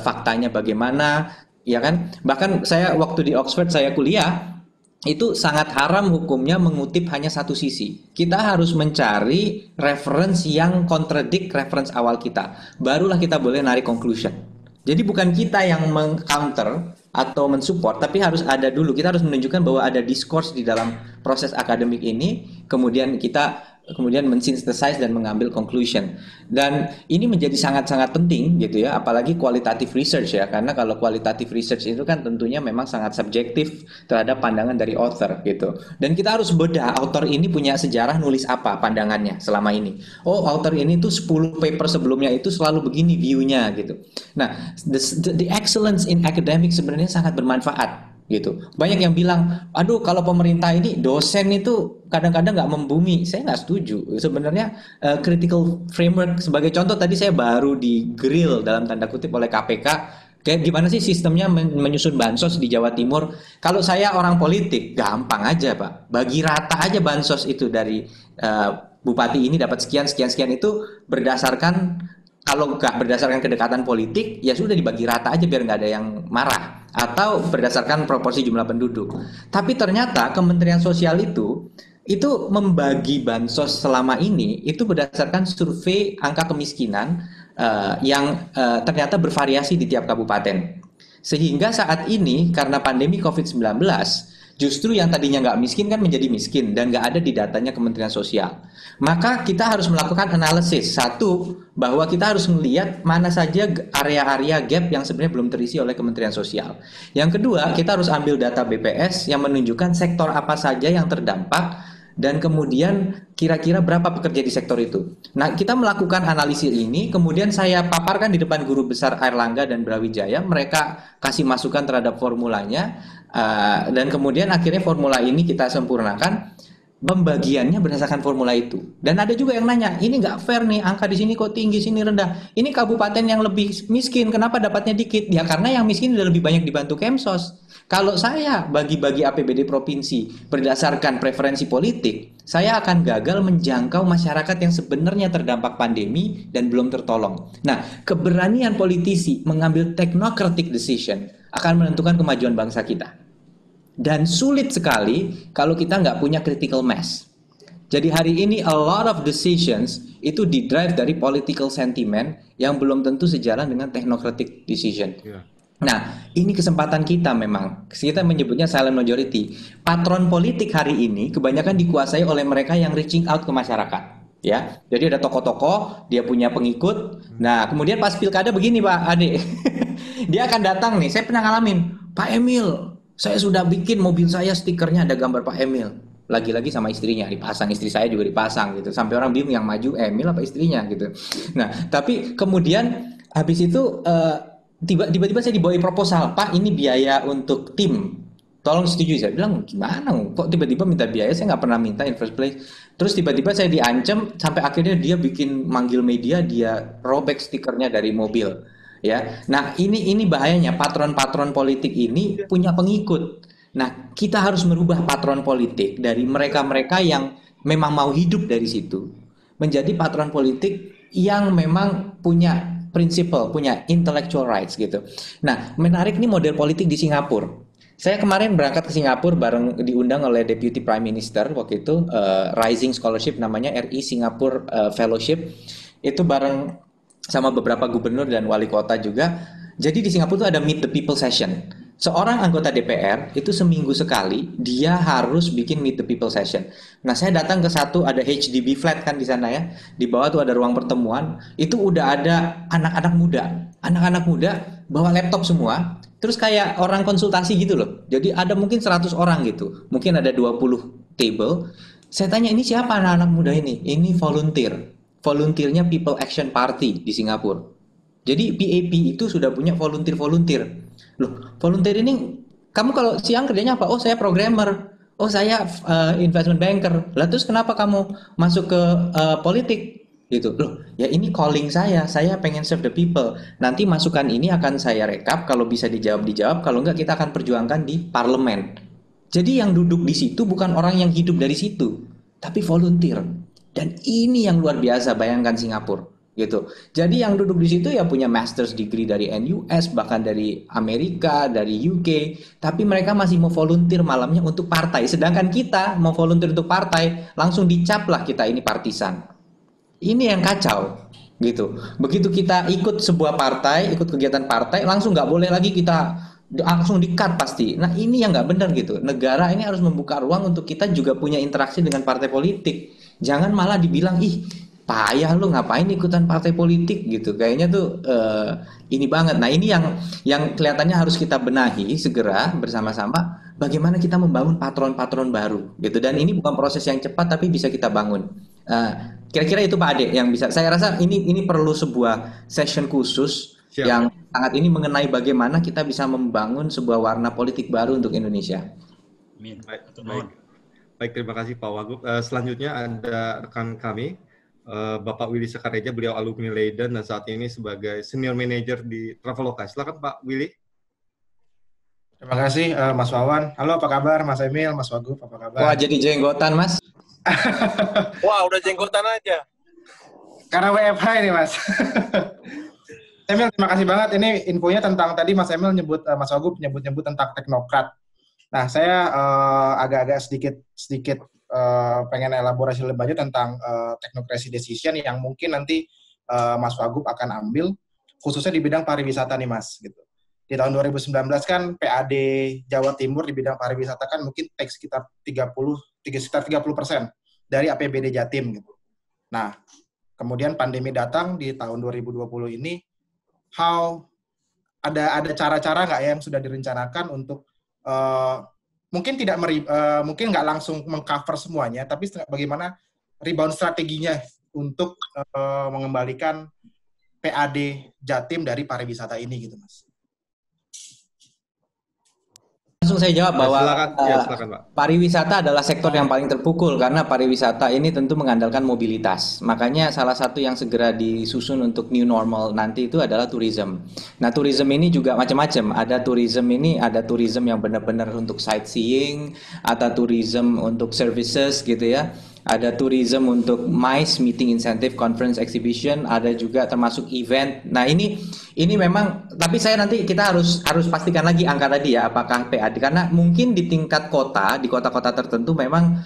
Faktanya bagaimana, ya kan? Bahkan saya waktu di Oxford saya kuliah itu sangat haram hukumnya mengutip hanya satu sisi. Kita harus mencari reference yang contradict reference awal kita. Barulah kita boleh narik conclusion. Jadi bukan kita yang meng-counter atau mensupport, tapi harus ada dulu. Kita harus menunjukkan bahwa ada discourse di dalam proses akademik ini, kemudian kita mensynthesize dan mengambil conclusion. Dan ini menjadi sangat-sangat penting gitu ya, apalagi qualitative research ya, karena kalau qualitative research itu kan tentunya memang sangat subjektif terhadap pandangan dari author gitu. Dan kita harus bedah author ini punya sejarah nulis apa pandangannya selama ini. Oh, author ini tuh 10 paper sebelumnya itu selalu begini view-nya gitu. Nah, the excellence in academic sebenarnya sangat bermanfaat gitu. Banyak yang bilang, aduh kalau pemerintah ini dosen itu kadang-kadang nggak membumi. Saya nggak setuju. Sebenarnya critical framework sebagai contoh tadi saya baru di grill dalam tanda kutip oleh KPK. Kayak gimana sih sistemnya menyusun bansos di Jawa Timur? Kalau saya orang politik, gampang aja Pak. Bagi rata aja bansos itu dari bupati ini dapat sekian itu berdasarkan, kalau nggak berdasarkan kedekatan politik, ya sudah dibagi rata aja biar nggak ada yang marah. Atau berdasarkan proporsi jumlah penduduk. Tapi ternyata Kementerian Sosial itu membagi bansos selama ini itu berdasarkan survei angka kemiskinan yang ternyata bervariasi di tiap kabupaten. Sehingga saat ini karena pandemi COVID-19, justru yang tadinya nggak miskin kan menjadi miskin dan nggak ada di datanya Kementerian Sosial. Maka kita harus melakukan analisis. Satu, bahwa kita harus melihat mana saja area-area gap yang sebenarnya belum terisi oleh Kementerian Sosial. Yang kedua, kita harus ambil data BPS yang menunjukkan sektor apa saja yang terdampak dan kemudian kira-kira berapa pekerja di sektor itu. Nah, kita melakukan analisis ini, kemudian saya paparkan di depan guru besar Airlangga dan Brawijaya, mereka kasih masukan terhadap formulanya, dan kemudian akhirnya formula ini kita sempurnakan. Pembagiannya berdasarkan formula itu. Dan ada juga yang nanya, ini nggak fair nih, angka di sini kok tinggi, sini rendah. Ini kabupaten yang lebih miskin, kenapa dapatnya dikit? Ya karena yang miskin udah lebih banyak dibantu Kemsos. Kalau saya bagi-bagi APBD provinsi berdasarkan preferensi politik, saya akan gagal menjangkau masyarakat yang sebenarnya terdampak pandemi dan belum tertolong. Nah, keberanian politisi mengambil technocratic decision akan menentukan kemajuan bangsa kita. Dan sulit sekali kalau kita nggak punya critical mass. Jadi hari ini a lot of decisions itu didrive dari political sentiment yang belum tentu sejalan dengan technocratic decision. Yeah. Nah, ini kesempatan kita memang. Kita menyebutnya silent majority. Patron politik hari ini kebanyakan dikuasai oleh mereka yang reaching out ke masyarakat. Ya, jadi ada tokoh-tokoh, dia punya pengikut. Nah, kemudian pas pilkada begini Pak Ade, dia akan datang nih. Saya pernah ngalamin, Pak Emil, saya sudah bikin mobil saya stikernya ada gambar Pak Emil. lagi-lagi sama istrinya dipasang, istri saya juga dipasang gitu. Sampai orang bingung yang maju Emil apa istrinya gitu. Nah, tapi kemudian habis itu tiba-tiba saya dibawa proposal, Pak ini biaya untuk tim. Tolong setujui. Saya bilang gimana? Kok tiba-tiba minta biaya? Saya nggak pernah minta in first place. Terus tiba-tiba saya diancam sampai akhirnya dia bikin manggil media, dia robek stikernya dari mobil. Ya, nah ini bahayanya patron-patron politik ini punya pengikut. Nah, kita harus merubah patron politik dari mereka-mereka yang memang mau hidup dari situ menjadi patron politik yang memang punya prinsipal, punya intellectual rights gitu. Nah, menarik nih model politik di Singapura. Saya kemarin berangkat ke Singapura bareng diundang oleh Deputy Prime Minister waktu itu Rising Scholarship namanya RI Singapore Fellowship itu bareng sama beberapa gubernur dan wali kota juga. Jadi di Singapura itu ada Meet the People session. Seorang anggota DPR itu seminggu sekali dia harus bikin Meet the People session. Nah, saya datang ke satu ada HDB flat kan di sana ya. Di bawah tuh ada ruang pertemuan. Itu udah ada anak-anak muda. Anak-anak muda bawa laptop semua. Terus kayak orang konsultasi gitu loh. Jadi ada mungkin 100 orang gitu. Mungkin ada 20 table. Saya tanya ini siapa anak-anak muda ini? Ini volunteer. Volunteernya People Action Party di Singapura. Jadi PAP itu sudah punya volunteer-volunteer. Loh, volunteer ini kamu kalau siang kerjanya apa? Oh, saya programmer. Oh, saya investment banker. Lah terus kenapa kamu masuk ke politik? Gitu. Loh, ya ini calling saya pengen serve the people. Nanti masukan ini akan saya rekap, kalau bisa dijawab, kalau enggak kita akan perjuangkan di parlemen. Jadi yang duduk di situ bukan orang yang hidup dari situ, tapi volunteer. Dan ini yang luar biasa, bayangkan Singapura gitu. Jadi yang duduk di situ ya punya master's degree dari NUS, bahkan dari Amerika, dari UK, tapi mereka masih mau volunteer malamnya untuk partai. Sedangkan kita mau volunteer untuk partai, langsung dicap lah kita ini partisan. Ini yang kacau gitu. Begitu kita ikut sebuah partai, ikut kegiatan partai, langsung nggak boleh lagi kita langsung di-cut pasti. Nah ini yang nggak benar gitu. Negara ini harus membuka ruang untuk kita juga punya interaksi dengan partai politik. Jangan malah dibilang, ih payah lu ngapain ikutan partai politik gitu. Kayaknya tuh ini banget. Nah ini yang kelihatannya harus kita benahi segera bersama-sama. Bagaimana kita membangun patron-patron baru gitu. Dan ini bukan proses yang cepat tapi bisa kita bangun. Kira-kira itu Pak Ade yang bisa. Saya rasa ini perlu sebuah session khusus. Siap. Yang sangat ini mengenai bagaimana kita bisa membangun sebuah warna politik baru untuk Indonesia. Amin. Baik, terima kasih Pak Wagub. Selanjutnya ada rekan kami, Bapak Willy Sekareja, beliau alumni Leiden dan saat ini sebagai senior manager di Traveloka. Silakan Pak Willy. Terima kasih Mas Wawan. Halo, apa kabar Mas Emil, Mas Wagub, apa kabar? Wah, jadi jenggotan Mas. Wah, udah jenggotan aja. Karena WFH ini Mas. Emil, terima kasih banget. Ini infonya tentang tadi Mas Emil nyebut, Mas Wagub nyebut tentang teknokrat. Nah, saya agak-agak sedikit pengen elaborasi lebih banyak tentang technocracy decision yang mungkin nanti Mas Wagub akan ambil, khususnya di bidang pariwisata nih Mas. Gitu. Di tahun 2019 kan PAD Jawa Timur di bidang pariwisata kan mungkin take sekitar 30% dari APBD Jatim gitu. Nah, kemudian pandemi datang di tahun 2020 ini, ada cara-cara nggak ya yang sudah direncanakan untuk mungkin mungkin nggak langsung mengcover semuanya, tapi bagaimana rebound strateginya untuk mengembalikan PAD Jatim dari pariwisata ini gitu Mas. Langsung saya jawab bahwa silakan, Pak. Pariwisata adalah sektor yang paling terpukul karena pariwisata ini tentu mengandalkan mobilitas. Makanya salah satu yang segera disusun untuk new normal nanti itu adalah tourism. Nah, tourism ini juga macam-macam. Ada tourism yang benar-benar untuk sightseeing, ada tourism untuk services gitu ya. Ada tourism untuk MICE, Meeting Incentive Conference Exhibition, ada juga termasuk event. Nah, ini memang, tapi kita harus pastikan lagi angka tadi ya, apakah PAD, karena mungkin di tingkat kota, di kota-kota tertentu memang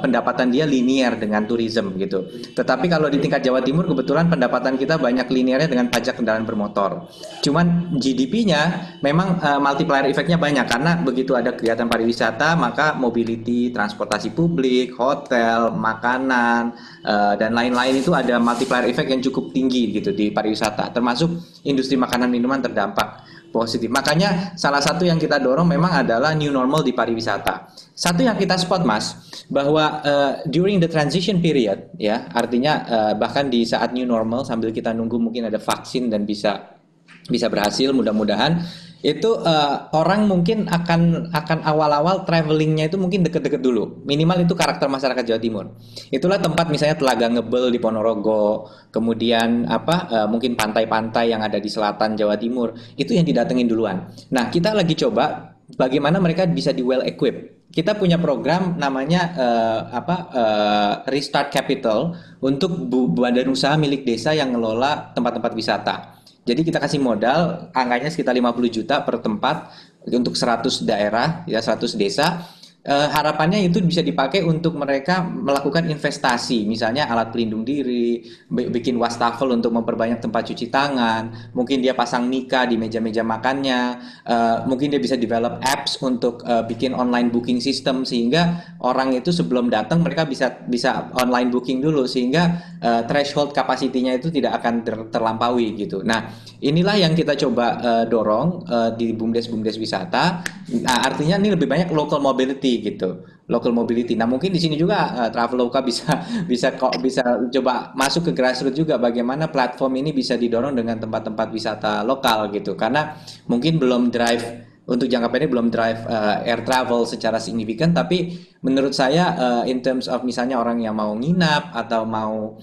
pendapatan dia linear dengan tourism gitu. Tetapi kalau di tingkat Jawa Timur kebetulan pendapatan kita banyak linearnya dengan pajak kendaraan bermotor. Cuman GDP-nya memang multiplier efeknya banyak karena begitu ada kegiatan pariwisata maka mobility, transportasi publik, hotel, makanan dan lain-lain itu ada multiplier effect yang cukup tinggi gitu di pariwisata, termasuk industri makanan minuman terdampak positif. Makanya salah satu yang kita dorong memang adalah new normal di pariwisata. Satu yang kita spot Mas, bahwa during the transition period ya, artinya bahkan di saat new normal sambil kita nunggu mungkin ada vaksin dan bisa berhasil mudah-mudahan itu orang mungkin akan awal-awal travelingnya itu mungkin deket-deket dulu, minimal itu karakter masyarakat Jawa Timur. Itulah tempat misalnya Telaga Ngebel di Ponorogo, kemudian mungkin pantai-pantai yang ada di selatan Jawa Timur, itu yang didatengin duluan. Nah, kita lagi coba bagaimana mereka bisa di well equipped. Kita punya program namanya Restart Capital untuk badan usaha milik desa yang ngelola tempat-tempat wisata. Jadi kita kasih modal, angkanya sekitar 50 juta per tempat untuk 100 daerah, ya 100 desa. Harapannya itu bisa dipakai untuk mereka melakukan investasi, misalnya alat pelindung diri, bikin wastafel untuk memperbanyak tempat cuci tangan, mungkin dia pasang mika di meja-meja makannya, mungkin dia bisa develop apps untuk bikin online booking system sehingga orang itu sebelum datang mereka bisa online booking dulu sehingga threshold kapasitinya itu tidak akan terlampaui gitu. Nah, inilah yang kita coba dorong di BUMDes wisata. Nah, artinya ini lebih banyak local mobility gitu, local mobility. Nah, mungkin di sini juga Traveloka bisa coba masuk ke grassroots juga, bagaimana platform ini bisa didorong dengan tempat-tempat wisata lokal gitu, karena mungkin belum drive untuk jangka pendek, belum drive air travel secara signifikan, tapi menurut saya in terms of misalnya orang yang mau nginap atau mau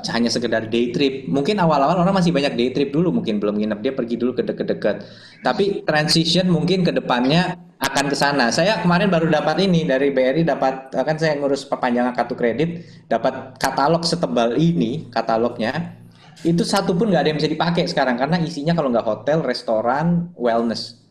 hanya sekedar day trip, mungkin awal-awal orang masih banyak day trip dulu, mungkin belum nginap, dia pergi dulu ke dekat-dekat, tapi transition mungkin ke depannya akan ke sana. Saya kemarin baru dapat ini dari BRI, kan saya ngurus perpanjangan kartu kredit, dapat katalog setebal ini, katalognya itu satu pun nggak ada yang bisa dipakai sekarang karena isinya kalau nggak hotel, restoran, wellness.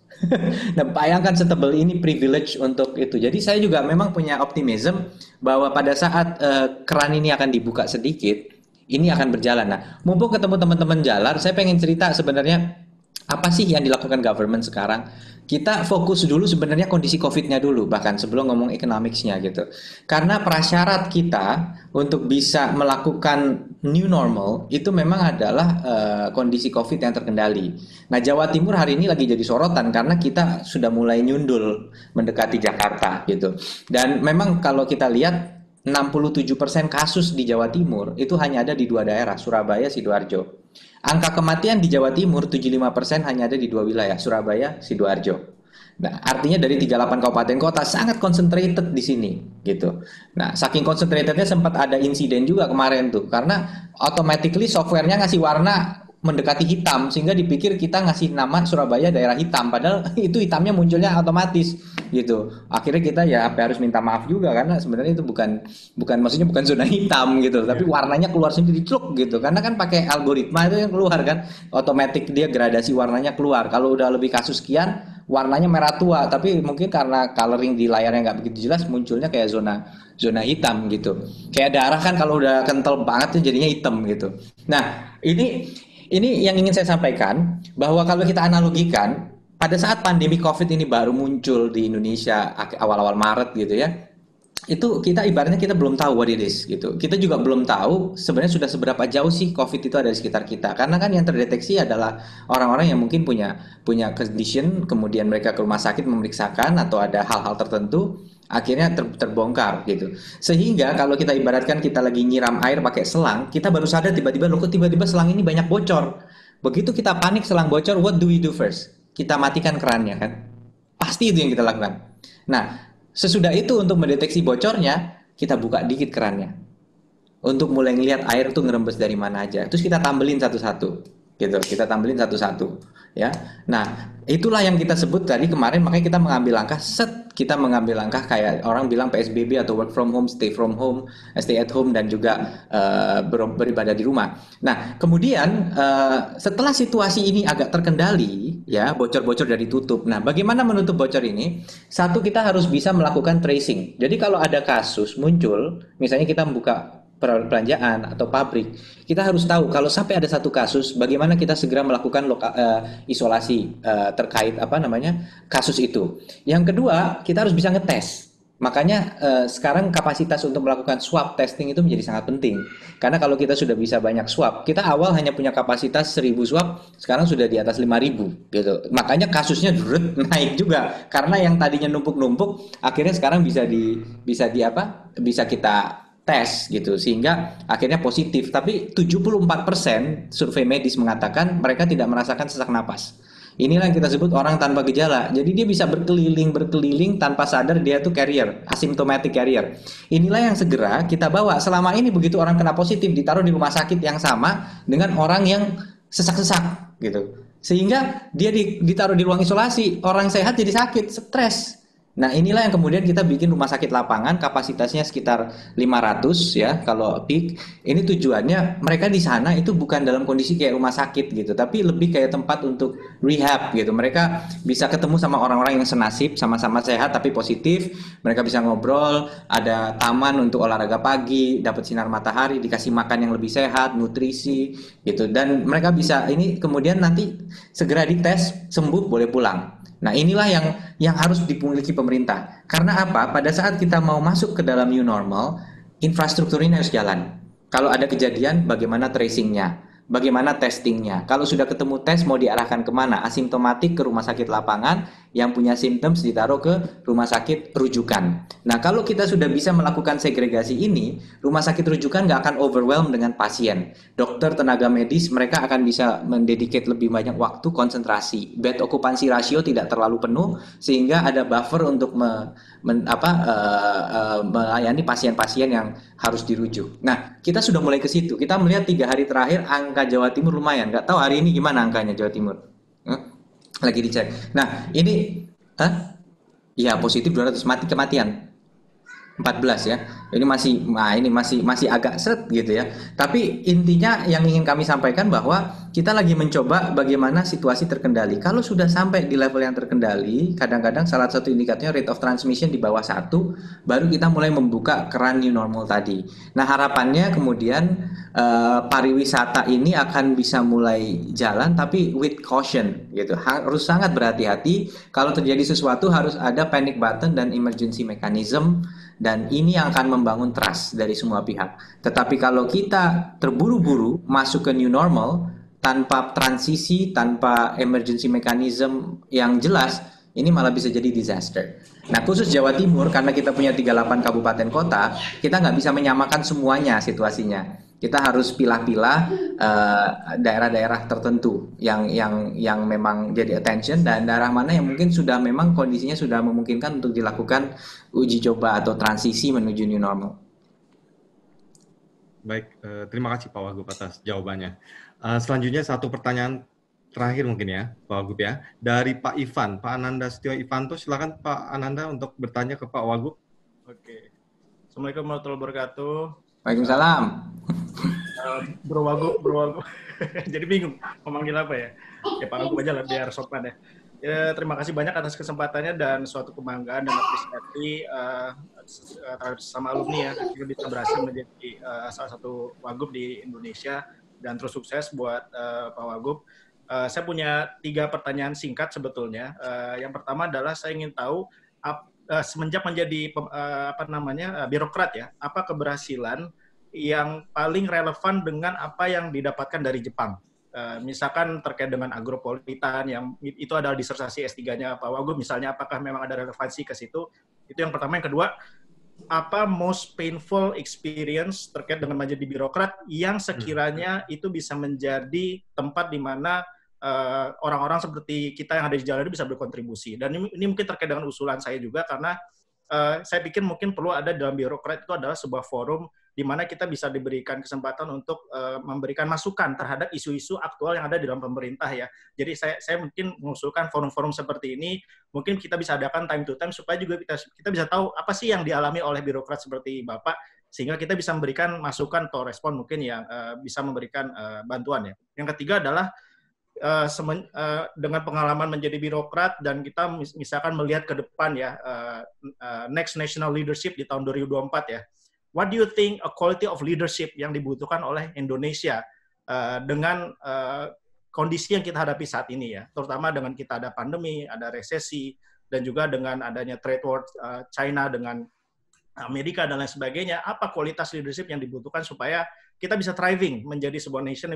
Nah, bayangkan setebal ini privilege untuk itu. Jadi saya juga memang punya optimism bahwa pada saat keran ini akan dibuka sedikit, ini akan berjalan. Nah, mumpung ketemu teman-teman Jalar, saya pengen cerita sebenarnya apa sih yang dilakukan government sekarang. Kita fokus dulu sebenarnya kondisi COVID-nya dulu, bahkan sebelum ngomong economics-nya gitu. Karena prasyarat kita untuk bisa melakukan new normal itu memang adalah kondisi COVID yang terkendali. Nah, Jawa Timur hari ini lagi jadi sorotan karena kita sudah mulai nyundul mendekati Jakarta gitu. Dan memang kalau kita lihat 67% kasus di Jawa Timur itu hanya ada di 2 daerah, Surabaya, Sidoarjo. Angka kematian di Jawa Timur 75% hanya ada di 2 wilayah, Surabaya, Sidoarjo. Nah, artinya dari 38 kabupaten kota sangat concentrated di sini gitu. Nah, saking concentratednya sempat ada insiden juga kemarin tuh karena automatically softwarenya ngasih warna mendekati hitam sehingga dipikir kita ngasih nama Surabaya daerah hitam, padahal itu hitamnya munculnya otomatis gitu. Akhirnya kita ya harus minta maaf juga karena sebenarnya itu bukan maksudnya bukan zona hitam gitu, tapi warnanya keluar sendiri cluk gitu. Karena kan pakai algoritma itu yang keluar kan, otomatis dia gradasi warnanya keluar. Kalau udah lebih kasus sekian warnanya merah tua, tapi mungkin karena coloring di layarnya nggak begitu jelas munculnya kayak zona hitam gitu. Kayak darah kan kalau udah kental banget tuh jadinya hitam gitu. Nah, ini yang ingin saya sampaikan, bahwa kalau kita analogikan, pada saat pandemi COVID ini baru muncul di Indonesia awal-awal Maret gitu ya, itu kita ibaratnya kita belum tahu what it is gitu. Kita juga belum tahu sebenarnya sudah seberapa jauh sih COVID itu ada di sekitar kita. Karena kan yang terdeteksi adalah orang-orang yang mungkin punya condition, kemudian mereka ke rumah sakit memeriksakan atau ada hal-hal tertentu, akhirnya terbongkar gitu. Sehingga kalau kita ibaratkan kita lagi nyiram air pakai selang, kita baru sadar tiba-tiba loh kok tiba-tiba selang ini banyak bocor. Begitu kita panik selang bocor, what do we do first? Kita matikan kerannya kan? Pasti itu yang kita lakukan. Nah, sesudah itu untuk mendeteksi bocornya, kita buka dikit kerannya. Untuk mulai ngelihat air itu ngerembes dari mana aja. Terus kita tambelin satu-satu. Gitu, kita tambelin satu-satu ya. Nah, itulah yang kita sebut tadi kemarin, makanya kita mengambil langkah kita mengambil langkah kayak orang bilang PSBB atau work from home, stay at home dan juga beribadah di rumah. Nah, kemudian setelah situasi ini agak terkendali ya, bocor-bocor dari tutup. Nah, bagaimana menutup bocor ini? Satu, kita harus bisa melakukan tracing. Jadi kalau ada kasus muncul, misalnya kita membuka perbelanjaan atau pabrik, kita harus tahu kalau sampai ada satu kasus, bagaimana kita segera melakukan isolasi terkait kasus itu. Yang kedua, kita harus bisa ngetes Makanya sekarang kapasitas untuk melakukan swab testing itu menjadi sangat penting. Karena kalau kita sudah bisa banyak swab, kita awal hanya punya kapasitas 1.000 swab, sekarang sudah di atas 5.000 gitu. Makanya kasusnya naik juga. Karena yang tadinya numpuk-numpuk, akhirnya sekarang bisa kita tes gitu, sehingga akhirnya positif. Tapi 74% survei medis mengatakan mereka tidak merasakan sesak napas. Inilah yang kita sebut orang tanpa gejala. Jadi dia bisa berkeliling tanpa sadar dia tuh carrier, asymptomatic carrier. Inilah yang segera kita bawa. Selama ini begitu orang kena positif ditaruh di rumah sakit yang sama dengan orang yang sesak-sesak gitu. Sehingga dia ditaruh di ruang isolasi, orang sehat jadi sakit, stres. Nah, inilah yang kemudian kita bikin rumah sakit lapangan, kapasitasnya sekitar 500 ya kalau peak. Ini tujuannya mereka di sana itu bukan dalam kondisi kayak rumah sakit gitu, tapi lebih kayak tempat untuk rehab gitu. Mereka bisa ketemu sama orang-orang yang senasib, sama-sama sehat tapi positif. Mereka bisa ngobrol, ada taman untuk olahraga pagi, dapat sinar matahari, dikasih makan yang lebih sehat, nutrisi gitu. Dan mereka bisa ini kemudian nanti segera dites, sembuh boleh pulang. Nah, inilah yang harus dimiliki pemerintah. Karena apa? Pada saat kita mau masuk ke dalam new normal, infrastruktur ini harus jalan. Kalau ada kejadian, bagaimana tracingnya? Bagaimana testingnya? Kalau sudah ketemu tes, mau diarahkan kemana? Asimptomatik ke rumah sakit lapangan, yang punya symptoms ditaruh ke rumah sakit rujukan. Nah, kalau kita sudah bisa melakukan segregasi ini, rumah sakit rujukan nggak akan overwhelm dengan pasien. Dokter, tenaga medis, mereka akan bisa mendedicate lebih banyak waktu konsentrasi. Bed occupancy ratio tidak terlalu penuh, sehingga ada buffer untuk melayani pasien-pasien yang harus dirujuk. Nah, kita sudah mulai ke situ. Kita melihat 3 hari terakhir angka Jawa Timur lumayan. Nggak tahu hari ini gimana angkanya Jawa Timur. Lagi dicek. Nah, ini ya positif 200, mati kematian 14 ya. Ini masih agak seret gitu ya. Tapi intinya yang ingin kami sampaikan bahwa kita lagi mencoba bagaimana situasi terkendali. Kalau sudah sampai di level yang terkendali, kadang-kadang salah satu indikatornya rate of transmission di bawah 1, baru kita mulai membuka keran new normal tadi. Nah, harapannya kemudian pariwisata ini akan bisa mulai jalan, tapi with caution gitu. Harus sangat berhati-hati. Kalau terjadi sesuatu harus ada panic button dan emergency mechanism, dan ini yang akan membangun trust dari semua pihak. Tetapi kalau kita terburu-buru masuk ke new normal tanpa transisi, tanpa emergency mechanism yang jelas, ini malah bisa jadi disaster. Nah, khusus Jawa Timur, karena kita punya 38 kabupaten kota, kita nggak bisa menyamakan semuanya situasinya. Kita harus pilah-pilah daerah-daerah tertentu yang memang jadi attention, dan daerah mana yang mungkin sudah memang kondisinya sudah memungkinkan untuk dilakukan uji coba atau transisi menuju new normal. Baik, terima kasih Pak Wagub atas jawabannya. Selanjutnya satu pertanyaan terakhir mungkin ya, Pak Wagub ya, dari Pak Ivan, Pak Ananda Setio Ivanto. Silakan Pak Ananda untuk bertanya ke Pak Wagub. Oke. Assalamualaikum warahmatullahi wabarakatuh. Waalaikumsalam. Bro Wagub. Jadi bingung mau manggil apa ya? Ya Pak Wagub aja lah biar sopan ya. Terima kasih banyak atas kesempatannya dan suatu kebanggaan dan apresiasi terhadap sesama alumni ya. Kita bisa berhasil menjadi salah satu Wagub di Indonesia dan terus sukses buat Pak Wagub. Saya punya 3 pertanyaan singkat sebetulnya. Yang pertama adalah saya ingin tahu semenjak menjadi birokrat ya, apa keberhasilan yang paling relevan dengan apa yang didapatkan dari Jepang? Misalkan terkait dengan agropolitan yang itu adalah disertasi S3-nya Pak Wagub, misalnya apakah memang ada relevansi ke situ? Itu yang pertama. Yang kedua, apa most painful experience terkait dengan menjadi birokrat yang sekiranya itu bisa menjadi tempat di mana orang-orang seperti kita yang ada di jalan itu bisa berkontribusi. Dan ini mungkin terkait dengan usulan saya juga, karena saya pikir mungkin perlu ada dalam birokrat itu adalah sebuah forum di mana kita bisa diberikan kesempatan untuk memberikan masukan terhadap isu-isu aktual yang ada di dalam pemerintah ya. Jadi saya mungkin mengusulkan forum-forum seperti ini, mungkin kita bisa adakan time to time supaya juga kita bisa tahu apa sih yang dialami oleh birokrat seperti Bapak, sehingga kita bisa memberikan masukan atau respon mungkin yang bisa memberikan bantuan ya. Yang ketiga adalah dengan pengalaman menjadi birokrat dan kita misalkan melihat ke depan ya, next national leadership di tahun 2024 ya. What do you think a quality of leadership yang dibutuhkan oleh Indonesia dengan kondisi yang kita hadapi saat ini ya, terutama dengan kita ada pandemi, ada resesi, dan juga dengan adanya trade war China dengan Amerika dan lain sebagainya, apa kualitas leadership yang dibutuhkan supaya kita bisa thriving menjadi sebuah nation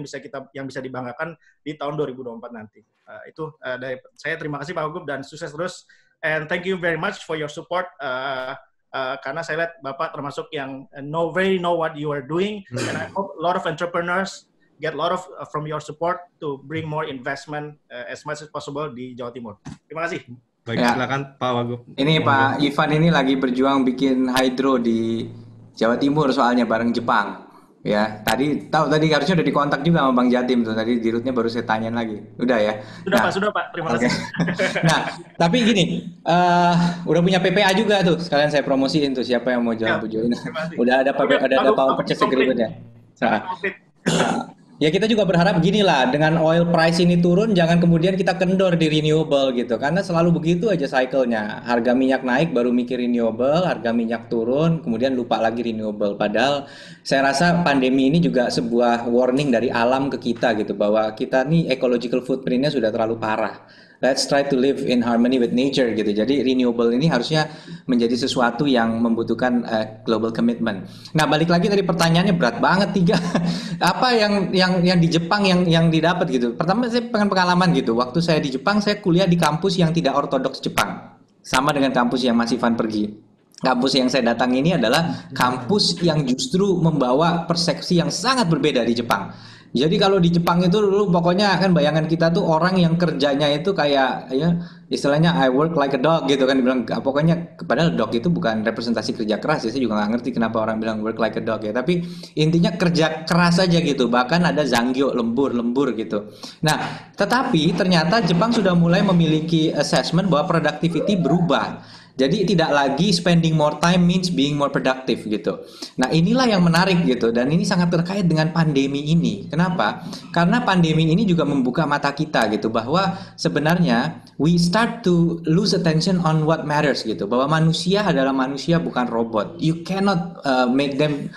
yang bisa dibanggakan di tahun 2024 nanti. Itu dari saya. Terima kasih Pak Wagub dan sukses terus. And thank you very much for your support. Karena saya lihat Bapak termasuk yang very know what you are doing, and I hope a lot of entrepreneurs get a lot of from your support to bring more investment as much as possible di Jawa Timur. Terima kasih. Baik, silakan Pak Wagub. Ini Pak Ivan ini lagi berjuang bikin hydro di Jawa Timur soalnya bareng Jepang. Ya, tadi harusnya udah dikontak juga sama Bang Jatim tuh. Tadi di rootnya baru saya tanyain lagi. Udah ya? Sudah Pak. Terima kasih. Nah, tapi gini, udah punya PPA juga tuh. Sekalian saya promosiin tuh siapa yang mau join. Udah ada power purchase agreement ya. Ya kita juga berharap gini lah, dengan oil price ini turun, jangan kemudian kita kendor di renewable gitu, karena selalu begitu aja cycle-nya. Harga minyak naik baru mikir renewable, harga minyak turun, kemudian lupa lagi renewable. Padahal saya rasa pandemi ini juga sebuah warning dari alam ke kita gitu, bahwa kita nih ecological footprint-nya sudah terlalu parah. Let's try to live in harmony with nature gitu. Jadi renewable ini harusnya menjadi sesuatu yang membutuhkan global commitment. Nah, balik lagi tadi pertanyaannya berat banget 3. Apa yang di Jepang yang didapat gitu. Pertama saya pengen pengalaman gitu. Waktu saya di Jepang, saya kuliah di kampus yang tidak ortodoks Jepang. Sama dengan kampus yang Mas Ivan pergi. Kampus yang saya datang ini adalah kampus yang justru membawa persepsi yang sangat berbeda di Jepang. Jadi kalau di Jepang itu dulu pokoknya kan bayangan kita tuh orang yang kerjanya itu kayak ya istilahnya I work like a dog gitu kan, dibilang pokoknya, padahal dog itu bukan representasi kerja keras ya. Saya juga nggak ngerti kenapa orang bilang work like a dog ya, tapi intinya kerja keras aja gitu, bahkan ada zanggyo, lembur gitu. Nah, tetapi ternyata Jepang sudah mulai memiliki assessment bahwa productivity berubah. Jadi tidak lagi spending more time means being more productive gitu. Nah inilah yang menarik gitu, dan ini sangat terkait dengan pandemi ini. Kenapa? Karena pandemi ini juga membuka mata kita gitu, bahwa sebenarnya we start to lose attention on what matters gitu. Bahwa manusia adalah manusia, bukan robot. You cannot make them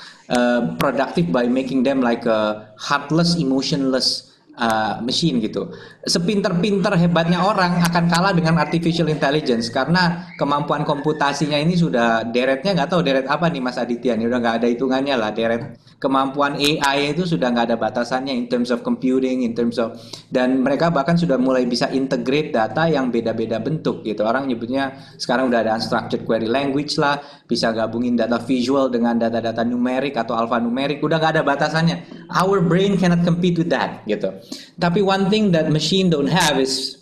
productive by making them like a heartless, emotionless machine gitu. Sepinter-pinter hebatnya orang akan kalah dengan artificial intelligence, karena kemampuan komputasinya ini sudah deretnya, nggak tahu deret apa nih Mas Aditya, ini udah nggak ada hitungannya lah. Deret kemampuan AI itu sudah nggak ada batasannya in terms of computing, in terms of, dan mereka bahkan sudah mulai bisa integrate data yang beda-beda bentuk gitu. Orang nyebutnya sekarang udah ada unstructured query language lah, bisa gabungin data visual dengan data-data numerik atau alphanumerik, udah nggak ada batasannya. Our brain cannot compete with that gitu. Tapi one thing that machine don't have is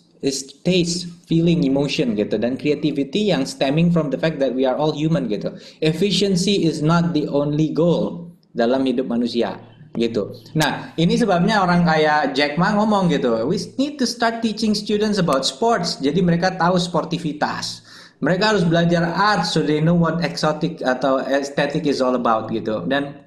taste, feeling, emotion gitu, dan creativity yang stemming from the fact that we are all human gitu. Efficiency is not the only goal dalam hidup manusia gitu. Nah, ini sebabnya orang kayak Jack Ma ngomong gitu, we need to start teaching students about sports. Jadi mereka tahu sportivitas. Mereka harus belajar art so they know what exotic atau aesthetic is all about gitu. Dan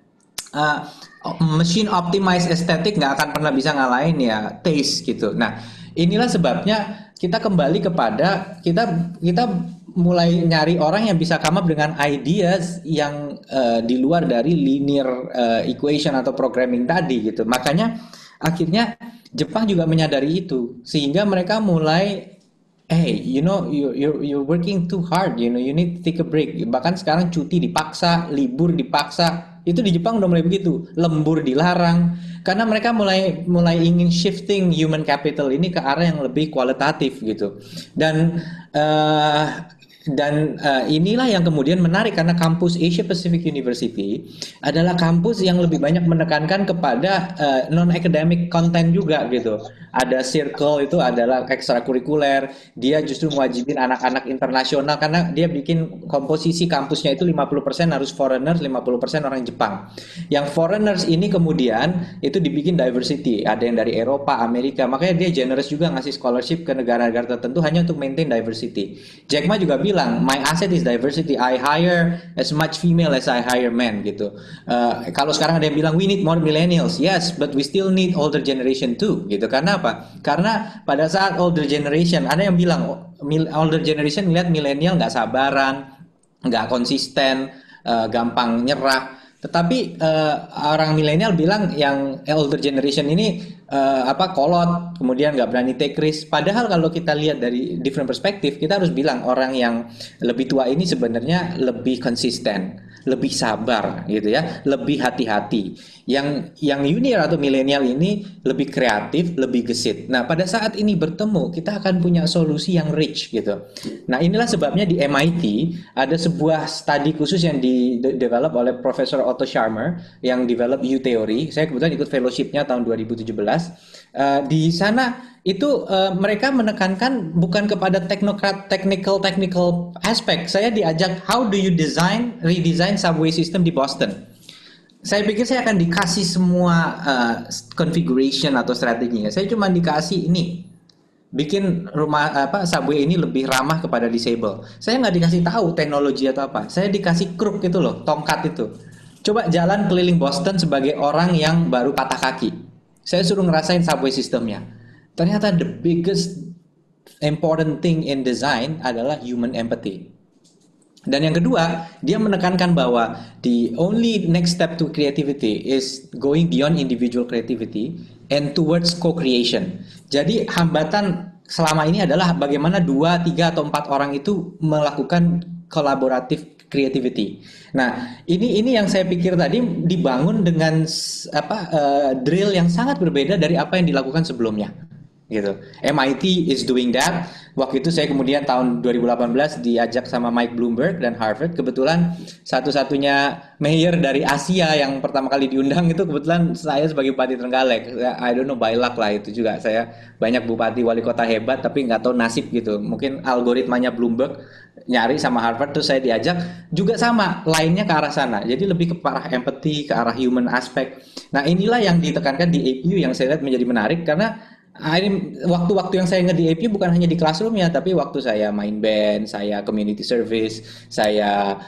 machine optimized aesthetic nggak akan pernah bisa ngalahin ya taste gitu. Nah, inilah sebabnya kita kembali kepada kita mulai nyari orang yang bisa come up dengan ideas yang di luar dari linear equation atau programming tadi gitu. Makanya akhirnya Jepang juga menyadari itu, sehingga mereka mulai you're working too hard, you need to take a break. Bahkan sekarang cuti dipaksa, libur dipaksa. Itu di Jepang udah mulai begitu, lembur dilarang, karena mereka mulai ingin shifting human capital ini ke arah yang lebih kualitatif gitu. Dan inilah yang kemudian menarik, karena kampus Asia Pacific University adalah kampus yang lebih banyak menekankan kepada non-academic content juga gitu. Ada circle, itu adalah ekstrakurikuler, dia justru mewajibin anak-anak internasional, karena dia bikin komposisi kampusnya itu 50% harus foreigners, 50% orang Jepang. Yang foreigners ini kemudian itu dibikin diversity, ada yang dari Eropa, Amerika, makanya dia generous juga ngasih scholarship ke negara-negara tertentu hanya untuk maintain diversity. Jack Ma juga bilang, my asset is diversity. I hire as much female as I hire men gitu. Kalau sekarang ada yang bilang we need more millennials, yes, but we still need older generation too gitu. Karena apa? Karena pada saat older generation, ada yang bilang older generation melihat milenial nggak sabaran, nggak konsisten, gampang nyerah. Tetapi orang milenial bilang yang older generation ini kolot, kemudian nggak berani take risk. Padahal kalau kita lihat dari different perspektif, kita harus bilang orang yang lebih tua ini sebenarnya lebih konsisten, lebih sabar gitu ya, lebih hati-hati. Yang junior atau milenial ini lebih kreatif, lebih gesit. Nah, pada saat ini bertemu, kita akan punya solusi yang rich gitu. Nah, inilah sebabnya di MIT ada sebuah studi khusus yang di-develop oleh Profesor Otto Scharmer yang develop U-Theory. Saya kebetulan ikut fellowship-nya tahun 2017. Di sana itu mereka menekankan bukan kepada technical aspek. Saya diajak how do you redesign subway system di Boston. Saya pikir saya akan dikasih semua configuration atau strateginya. Saya cuma dikasih ini, bikin subway ini lebih ramah kepada disable. Saya nggak dikasih tahu teknologi atau apa. Saya dikasih kruk itu loh, tongkat itu. Coba jalan keliling Boston sebagai orang yang baru patah kaki. Saya suruh ngerasain subway systemnya. Ternyata the biggest important thing in design adalah human empathy. Dan yang kedua, dia menekankan bahwa the only next step to creativity is going beyond individual creativity and towards co-creation. Jadi hambatan selama ini adalah bagaimana 2, 3, atau 4 orang itu melakukan collaborative creativity. Nah, ini yang saya pikir tadi dibangun dengan drill yang sangat berbeda dari apa yang dilakukan sebelumnya. Gitu. MIT is doing that. Waktu itu saya kemudian tahun 2018 diajak sama Mike Bloomberg dan Harvard. Kebetulan satu-satunya mayor dari Asia yang pertama kali diundang itu kebetulan saya sebagai Bupati Trenggalek. I don't know, by luck lah itu juga. Saya banyak bupati wali kota hebat tapi nggak tahu nasib gitu. Mungkin algoritmanya Bloomberg nyari sama Harvard, terus saya diajak juga sama, lainnya ke arah sana. Jadi lebih ke arah empathy, ke arah human aspect. Nah, inilah yang ditekankan di APU yang saya lihat menjadi menarik karena waktu-waktu yang saya di APU bukan hanya di classroom ya, tapi waktu saya main band, saya community service, saya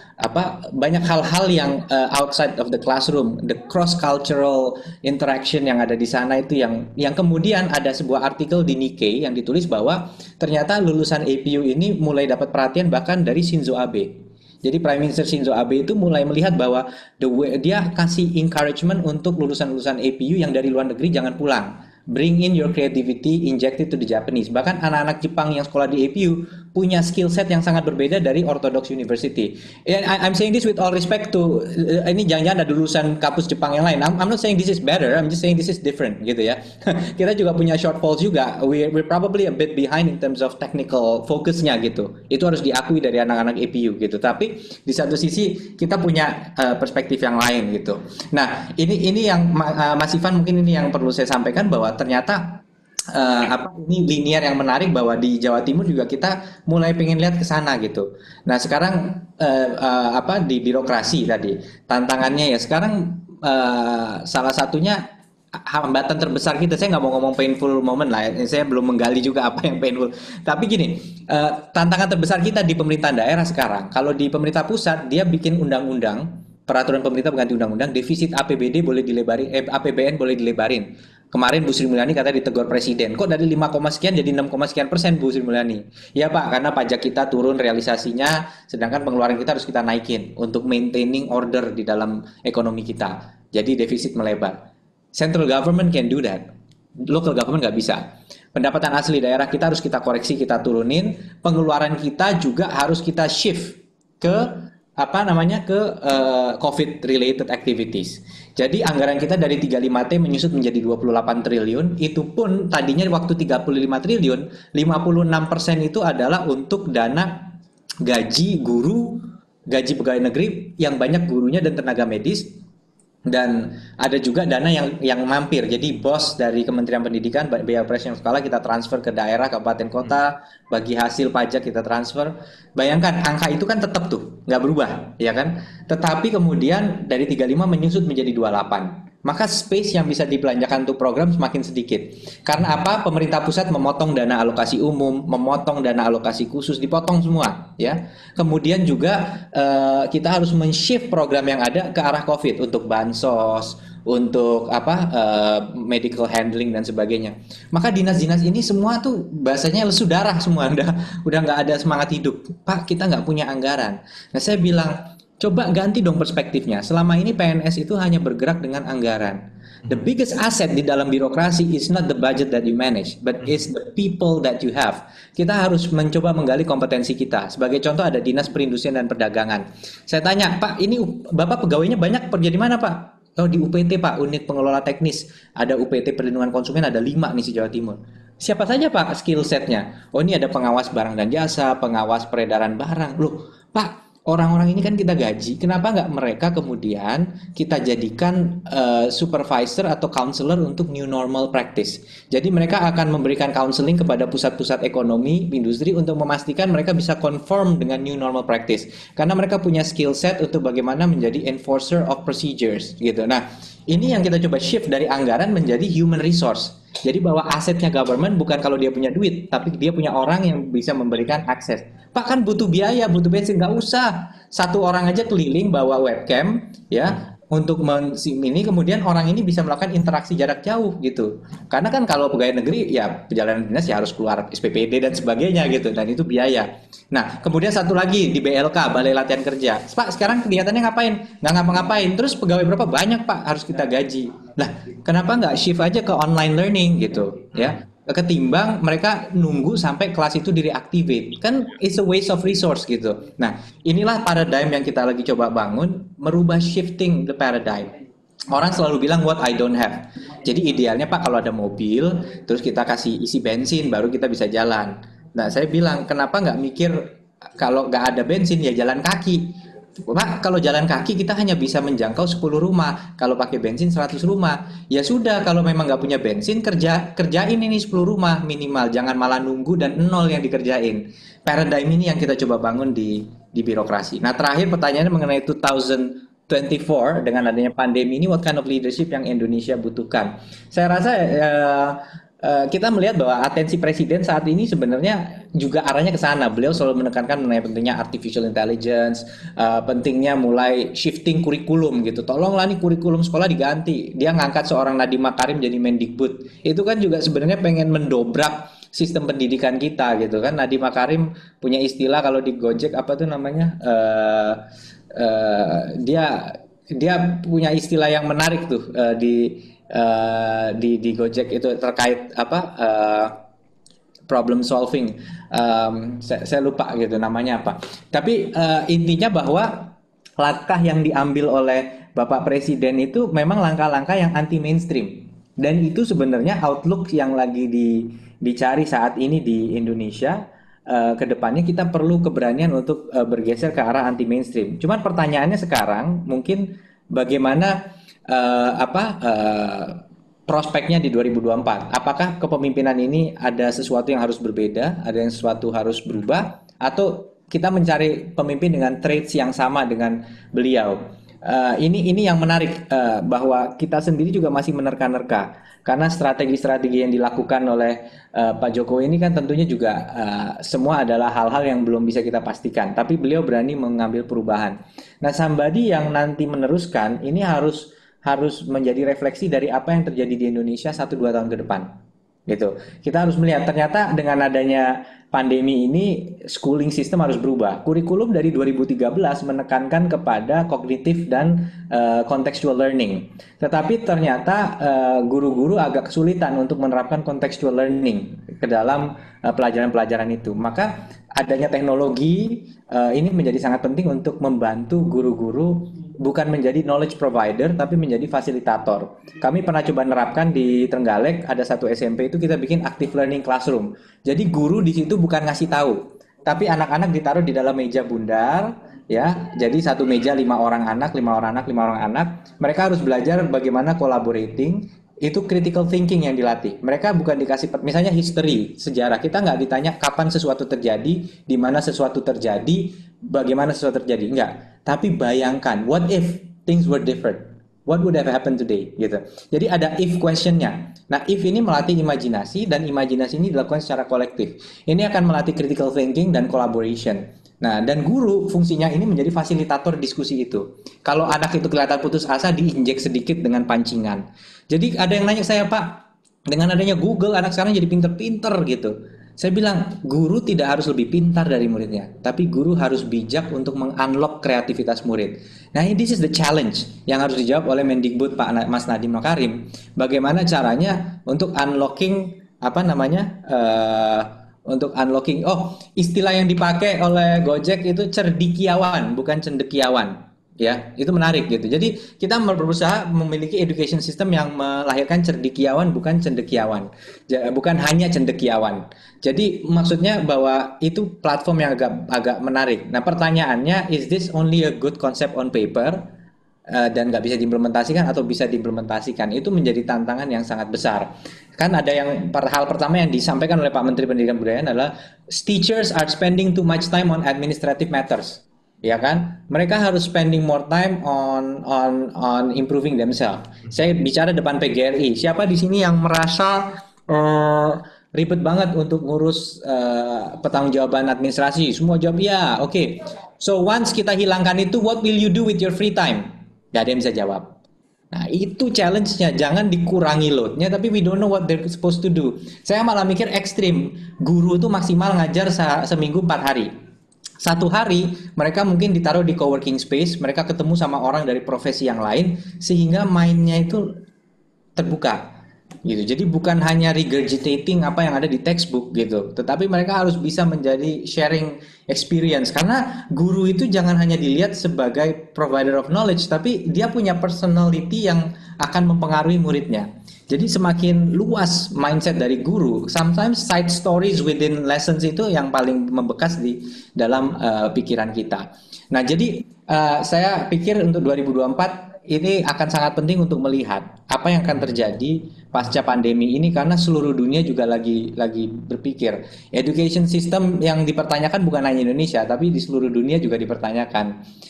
banyak hal-hal yang outside of the classroom, the cross cultural interaction yang ada di sana itu yang kemudian ada sebuah artikel di Nikkei yang ditulis bahwa ternyata lulusan APU ini mulai dapat perhatian bahkan dari Shinzo Abe. Jadi Prime Minister Shinzo Abe itu mulai melihat bahwa dia kasih encouragement untuk lulusan-lulusan APU yang dari luar negeri jangan pulang. Bring in your creativity, inject it to the Japanese. Bahkan anak-anak Jepang yang sekolah di APU punya skill set yang sangat berbeda dari Orthodox University. And I'm saying this with all respect to ini jangan-jangan ada lulusan kampus Jepang yang lain. I'm not saying this is better, I'm just saying this is different gitu ya. Kita juga punya shortfalls juga. We're probably a bit behind in terms of technical focusnya gitu. Itu harus diakui dari anak-anak APU gitu. Tapi di satu sisi kita punya perspektif yang lain gitu. Nah, ini yang Mas Ivan mungkin ini yang perlu saya sampaikan bahwa ternyata ini linear yang menarik bahwa di Jawa Timur juga kita mulai pengen lihat ke sana gitu. Nah, sekarang di birokrasi tadi tantangannya ya sekarang salah satunya hambatan terbesar kita, saya nggak mau ngomong painful moment lah, saya belum menggali juga apa yang painful. Tapi gini, tantangan terbesar kita di pemerintahan daerah sekarang, kalau di pemerintah pusat dia bikin undang-undang, peraturan pemerintah mengganti undang-undang, defisit APBD boleh dilebarin, APBN boleh dilebarin. Kemarin Bu Sri Mulyani katanya ditegur presiden, kok dari 5, sekian jadi 6, sekian persen Bu Sri Mulyani. Ya Pak, karena pajak kita turun realisasinya, sedangkan pengeluaran kita harus kita naikin untuk maintaining order di dalam ekonomi kita. Jadi defisit melebar. Central government can do that, local government nggak bisa. Pendapatan asli daerah kita harus kita koreksi, kita turunin. Pengeluaran kita juga harus kita shift ke COVID related activities. Jadi anggaran kita dari 35T menyusut menjadi 28 triliun. Itu pun tadinya waktu 35 triliun, 56% itu adalah untuk dana gaji guru, gaji pegawai negeri yang banyak gurunya dan tenaga medis. Dan ada juga dana yang mampir. Jadi BOS dari Kementerian Pendidikan, biaya operasional sekolah kita transfer ke daerah, kabupaten kota, bagi hasil pajak kita transfer. Bayangkan angka itu kan tetap tuh, nggak berubah, ya kan? Tetapi kemudian dari 35 menyusut menjadi 28. Maka space yang bisa dibelanjakan untuk program semakin sedikit. Karena apa? Pemerintah pusat memotong dana alokasi umum, memotong dana alokasi khusus, dipotong semua, ya. Kemudian juga kita harus men-shift program yang ada ke arah COVID untuk bansos, untuk medical handling dan sebagainya. Maka dinas-dinas ini semua tuh bahasanya lesu darah semua, udah nggak ada semangat hidup. Pak, kita nggak punya anggaran. Nah, saya bilang Coba ganti dong perspektifnya. Selama ini PNS itu hanya bergerak dengan anggaran. The biggest asset di dalam birokrasi is not the budget that you manage, but is the people that you have. Kita harus mencoba menggali kompetensi kita. Sebagai contoh ada Dinas Perindustrian dan Perdagangan. Saya tanya, Pak, ini Bapak pegawainya banyak kerja di mana, Pak? Oh, di UPT, Pak, unit pengelola teknis. Ada UPT Perlindungan Konsumen, ada 5 nih di Jawa Timur. Siapa saja, Pak, skill setnya? Oh, ini ada pengawas barang dan jasa, pengawas peredaran barang. Loh, Pak, orang-orang ini kan kita gaji, kenapa nggak mereka kemudian kita jadikan supervisor atau counselor untuk new normal practice. Jadi mereka akan memberikan counseling kepada pusat-pusat ekonomi, industri untuk memastikan mereka bisa conform dengan new normal practice. Karena mereka punya skill set untuk bagaimana menjadi enforcer of procedures gitu. Nah, ini yang kita coba shift dari anggaran menjadi human resource. Jadi bahwa asetnya government bukan kalau dia punya duit, tapi dia punya orang yang bisa memberikan akses. Pak, kan butuh biaya, butuh bensin, nggak usah. Satu orang aja keliling bawa webcam, ya, untuk ini kemudian orang ini bisa melakukan interaksi jarak jauh gitu. Karena kan kalau pegawai negeri ya perjalanan dinas ya harus keluar SPPD dan sebagainya gitu, dan itu biaya. Nah, kemudian satu lagi di BLK, Balai Latihan Kerja. Pak, sekarang kegiatannya ngapain? Nggak ngapa-ngapain. Terus pegawai berapa? Banyak, Pak, harus kita gaji. Nah, kenapa nggak shift aja ke online learning gitu, ya? Ketimbang mereka nunggu sampai kelas itu direactivate, kan it's a waste of resource gitu. Nah, inilah paradigm yang kita lagi coba bangun, merubah shifting the paradigm. Orang selalu bilang what I don't have. Jadi idealnya, Pak, kalau ada mobil, terus kita kasih isi bensin, baru kita bisa jalan. Nah, saya bilang kenapa nggak mikir kalau nggak ada bensin ya jalan kaki. Pak, kalau jalan kaki kita hanya bisa menjangkau 10 rumah. Kalau pakai bensin 100 rumah. Ya sudah, kalau memang nggak punya bensin, kerjain ini 10 rumah minimal. Jangan malah nunggu dan 0 yang dikerjain. Paradigm ini yang kita coba bangun di birokrasi. Nah, terakhir pertanyaannya mengenai 2024 dengan adanya pandemi ini, what kind of leadership yang Indonesia butuhkan? Saya rasa kita melihat bahwa atensi presiden saat ini sebenarnya juga arahnya ke sana. Beliau selalu menekankan mengenai pentingnya artificial intelligence, pentingnya mulai shifting kurikulum gitu. Tolonglah nih kurikulum sekolah diganti. Dia ngangkat seorang Nadiem Makarim jadi Mendikbud. Itu kan juga sebenarnya pengen mendobrak sistem pendidikan kita gitu kan. Nadiem Makarim punya istilah kalau di Gojek apa tuh namanya? Dia punya istilah yang menarik tuh di Gojek itu terkait problem solving. Saya lupa gitu namanya apa. Tapi intinya bahwa langkah yang diambil oleh Bapak Presiden itu memang langkah-langkah yang anti mainstream, dan itu sebenarnya outlook yang lagi dicari saat ini di Indonesia. Kedepannya kita perlu keberanian untuk bergeser ke arah anti mainstream. Cuman pertanyaannya sekarang mungkin bagaimana prospeknya di 2024. Apakah kepemimpinan ini ada sesuatu yang harus berbeda, ada yang sesuatu harus berubah, atau kita mencari pemimpin dengan traits yang sama dengan beliau? Ini yang menarik, bahwa kita sendiri juga masih menerka-nerka karena strategi-strategi yang dilakukan oleh Pak Jokowi ini kan tentunya juga semua adalah hal-hal yang belum bisa kita pastikan, tapi beliau berani mengambil perubahan. Nah, somebody yang nanti meneruskan ini harus menjadi refleksi dari apa yang terjadi di Indonesia 1-2 tahun ke depan gitu. Kita harus melihat ternyata dengan adanya pandemi ini schooling system harus berubah. Kurikulum dari 2013 menekankan kepada kognitif dan contextual learning. Tetapi ternyata guru-guru agak kesulitan untuk menerapkan contextual learning ke dalam pelajaran-pelajaran itu. Maka adanya teknologi ini menjadi sangat penting untuk membantu guru-guru bukan menjadi knowledge provider tapi menjadi fasilitator. Kami pernah coba menerapkan di Trenggalek, ada satu SMP itu kita bikin active learning classroom. Jadi guru di situ bukan ngasih tahu, tapi anak-anak ditaruh di dalam meja bundar, ya. Jadi satu meja 5 orang anak. Mereka harus belajar bagaimana collaborating. Itu critical thinking yang dilatih. Mereka bukan dikasih, misalnya history, sejarah. Kita nggak ditanya kapan sesuatu terjadi, di mana sesuatu terjadi, bagaimana sesuatu terjadi. Enggak. Tapi bayangkan, what if things were different? What would have happened today? Gitu. Jadi ada if question-nya. Nah, if ini melatih imajinasi, dan imajinasi ini dilakukan secara kolektif. Ini akan melatih critical thinking dan collaboration. Nah, dan guru fungsinya ini menjadi fasilitator diskusi itu. Kalau anak itu kelihatan putus asa, diinjek sedikit dengan pancingan. Jadi ada yang nanya saya, Pak, dengan adanya Google, anak sekarang jadi pinter-pinter gitu. Saya bilang guru tidak harus lebih pintar dari muridnya, tapi guru harus bijak untuk mengunlock kreativitas murid. Nah, this is the challenge yang harus dijawab oleh Mendikbud Mas Nadiem Makarim. Bagaimana caranya untuk unlocking apa namanya? Untuk unlocking, istilah yang dipakai oleh Gojek itu cerdikiawan, bukan cendekiawan. Ya, itu menarik gitu. Jadi kita berusaha memiliki education system yang melahirkan cerdikiawan bukan cendekiawan, bukan hanya cendekiawan. Jadi maksudnya bahwa itu platform yang agak menarik. Nah pertanyaannya, is this only a good concept on paper dan nggak bisa diimplementasikan atau bisa diimplementasikan? Itu menjadi tantangan yang sangat besar. Kan ada yang hal pertama yang disampaikan oleh Pak Menteri Pendidikan Budaya adalah teachers are spending too much time on administrative matters. Ya kan, mereka harus spending more time on improving themselves. Saya bicara depan PGRI. Siapa di sini yang merasa ribet banget untuk ngurus pertanggungjawaban administrasi? Semua jawab ya, oke. So once kita hilangkan itu, what will you do with your free time? Gak ada yang bisa jawab. Nah itu challenge-nya, jangan dikurangi load-nya, tapi we don't know what they're supposed to do. Saya malah mikir ekstrim, guru itu maksimal ngajar seminggu 4 hari. 1 hari mereka mungkin ditaruh di coworking space, mereka ketemu sama orang dari profesi yang lain sehingga mindnya itu terbuka gitu. Jadi bukan hanya regurgitating apa yang ada di textbook gitu, tetapi mereka harus bisa menjadi sharing experience, karena guru itu jangan hanya dilihat sebagai provider of knowledge, tapi dia punya personality yang akan mempengaruhi muridnya. Jadi semakin luas mindset dari guru, sometimes side stories within lessons itu yang paling membekas di dalam pikiran kita. Nah, jadi saya pikir untuk 2024 ini akan sangat penting untuk melihat apa yang akan terjadi pasca pandemi ini, karena seluruh dunia juga lagi berpikir. Education system yang dipertanyakan bukan hanya Indonesia, tapi di seluruh dunia juga dipertanyakan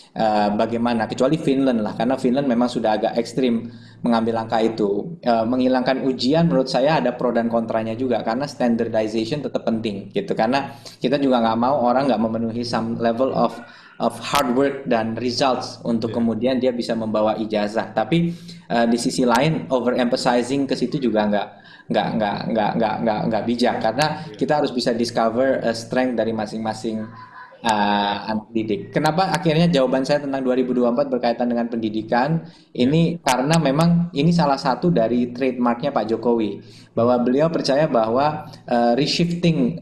bagaimana, kecuali Finland lah, karena Finland memang sudah agak ekstrim mengambil langkah itu. Menghilangkan ujian menurut saya ada pro dan kontranya juga, karena standardization tetap penting gitu, karena kita juga nggak mau orang nggak memenuhi some level of hard work dan results untuk kemudian dia bisa membawa ijazah. Tapi di sisi lain overemphasizing ke situ juga nggak bijak, karena kita harus bisa discover strength dari masing-masing anak didik. Kenapa akhirnya jawaban saya tentang 2024 berkaitan dengan pendidikan ini? Karena memang ini salah satu dari trademarknya Pak Jokowi, bahwa beliau percaya bahwa shifting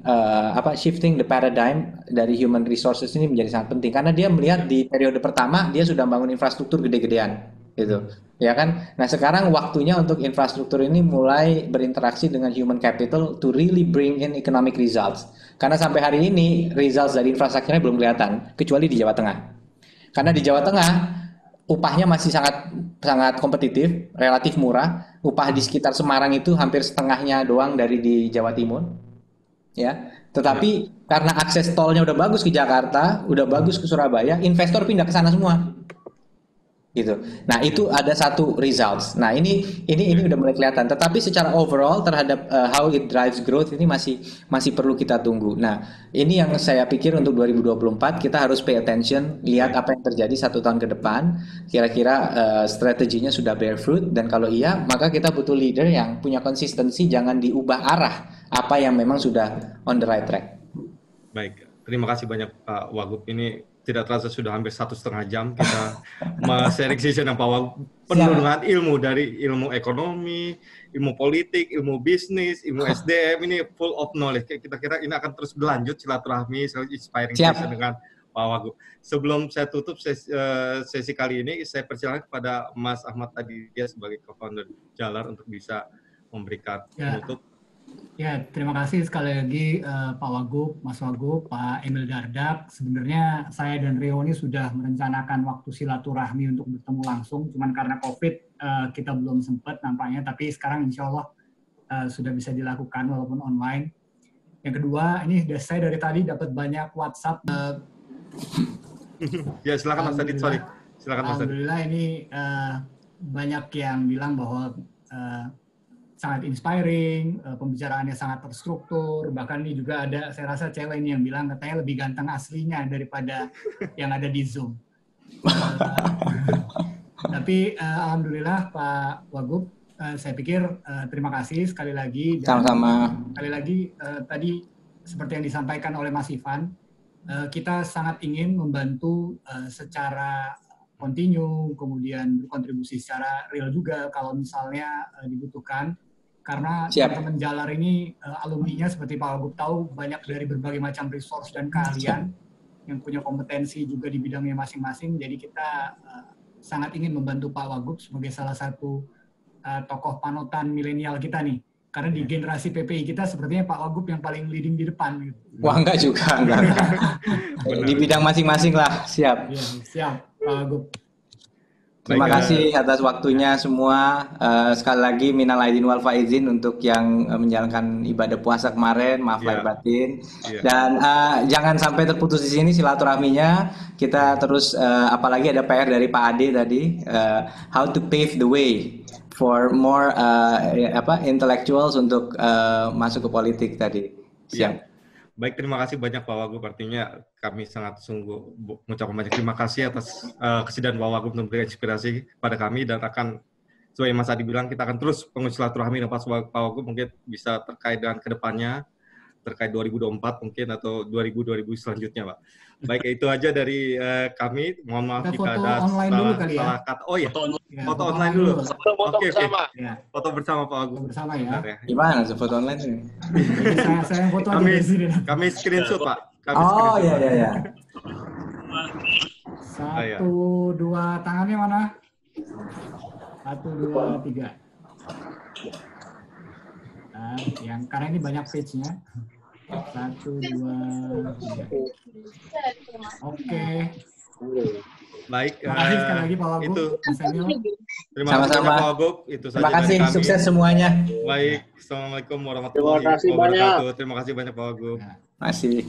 the paradigm dari human resources ini menjadi sangat penting, karena dia melihat di periode pertama dia sudah bangun infrastruktur gede-gedean gitu, ya kan. Nah sekarang waktunya untuk infrastruktur ini mulai berinteraksi dengan human capital to really bring in economic results. Karena sampai hari ini results dari infrastrukturnya belum kelihatan, kecuali di Jawa Tengah. Karena di Jawa Tengah upahnya masih sangat kompetitif, relatif murah. Upah di sekitar Semarang itu hampir setengahnya doang dari di Jawa Timur. Ya, tetapi karena akses tolnya udah bagus ke Jakarta, udah bagus ke Surabaya, investor pindah ke sana semua. Gitu. Nah itu ada satu results. Nah ini udah mulai kelihatan. Tetapi secara overall terhadap how it drives growth ini masih perlu kita tunggu. Nah ini yang saya pikir untuk 2024 kita harus pay attention, lihat apa yang terjadi 1 tahun ke depan. Kira-kira strateginya sudah bear fruit, dan kalau iya maka kita butuh leader yang punya konsistensi, jangan diubah arah apa yang memang sudah on the right track. Baik, terima kasih banyak Pak Wagub. Ini tidak terasa sudah hampir 1,5 jam kita sharing session yang penuh dengan ilmu, dari ilmu ekonomi, ilmu politik, ilmu bisnis, ilmu SDM, ini full of knowledge. Kita kira ini akan terus berlanjut silaturahmi, inspiring session dengan Pak Wagub. Sebelum saya tutup sesi kali ini, saya persilakan kepada Mas Ahmad Aditya sebagai co-founder Jalar untuk bisa memberikan penutup. Ya, terima kasih sekali lagi Pak Wagub, Mas Wagub, Pak Emil Dardak. Sebenarnya saya dan Rio ini sudah merencanakan waktu silaturahmi untuk bertemu langsung, cuman karena COVID kita belum sempat nampaknya, tapi sekarang insya Allah sudah bisa dilakukan walaupun online. Yang kedua, ini saya dari tadi dapat banyak WhatsApp. Ya, silakan Mas Adit, sorry. Silakan Mas Adit. Alhamdulillah ini banyak yang bilang bahwa sangat inspiring, pembicaraannya sangat terstruktur, bahkan ini juga ada, saya rasa cewek ini yang bilang katanya lebih ganteng aslinya daripada yang ada di Zoom. Tapi alhamdulillah Pak Wagub, saya pikir terima kasih sekali lagi. Sama-sama. Sekali lagi tadi seperti yang disampaikan oleh Mas Ivan, kita sangat ingin membantu secara kontinu, kemudian berkontribusi secara real juga kalau misalnya dibutuhkan. Karena teman-teman Jalar ini alumninya seperti Pak Wagub tahu banyak dari berbagai macam resource dan keahlian yang punya kompetensi juga di bidangnya masing-masing. Jadi kita sangat ingin membantu Pak Wagub sebagai salah satu tokoh panutan milenial kita nih. Karena di generasi PPI kita sepertinya Pak Wagub yang paling leading di depan. Gitu. Wah enggak juga, enggak. Di bidang masing-masing lah, siap. Ya, siap Pak Wagub. Terima kasih atas waktunya semua. Sekali lagi minal aidin wal faizin untuk yang menjalankan ibadah puasa kemarin, maaf lahir batin. Dan jangan sampai terputus di sini silaturahminya. Kita terus apalagi ada PR dari Pak Ade tadi, how to pave the way for more intellectuals untuk masuk ke politik tadi. Siap. Baik, terima kasih banyak Pak Wagub. Artinya kami sangat sungguh mengucapkan banyak terima kasih atas kesediaan Pak Wagub untuk memberikan inspirasi pada kami, dan akan sesuai Mas Adi bilang, kita akan terus silaturahmi dengan Pak Wagub, mungkin bisa terkait dengan kedepannya, terkait 2024 mungkin atau 2000 selanjutnya, Pak. Baik, itu aja dari kami. Mohon maaf jika ada salah kata. Oh iya, foto online dulu. Oke. Foto bersama Pak Wagub. Bersama ya. Gimana foto online ini? Saya foto aja di sini. Kami screenshot, Pak. Oh iya. 1, 2, tangannya mana? 1, 2, 3. Nah, yang karena ini banyak page-nya. 1, 2, 3. Oke. Baik. Terima kasih sekali lagi Pak Wagub. Terima kasih Pak Wagub. Terima kasih, sukses semuanya. Baik, assalamualaikum warahmatullahi wabarakatuh. Terima kasih banyak Pak Wagub. Terima kasih.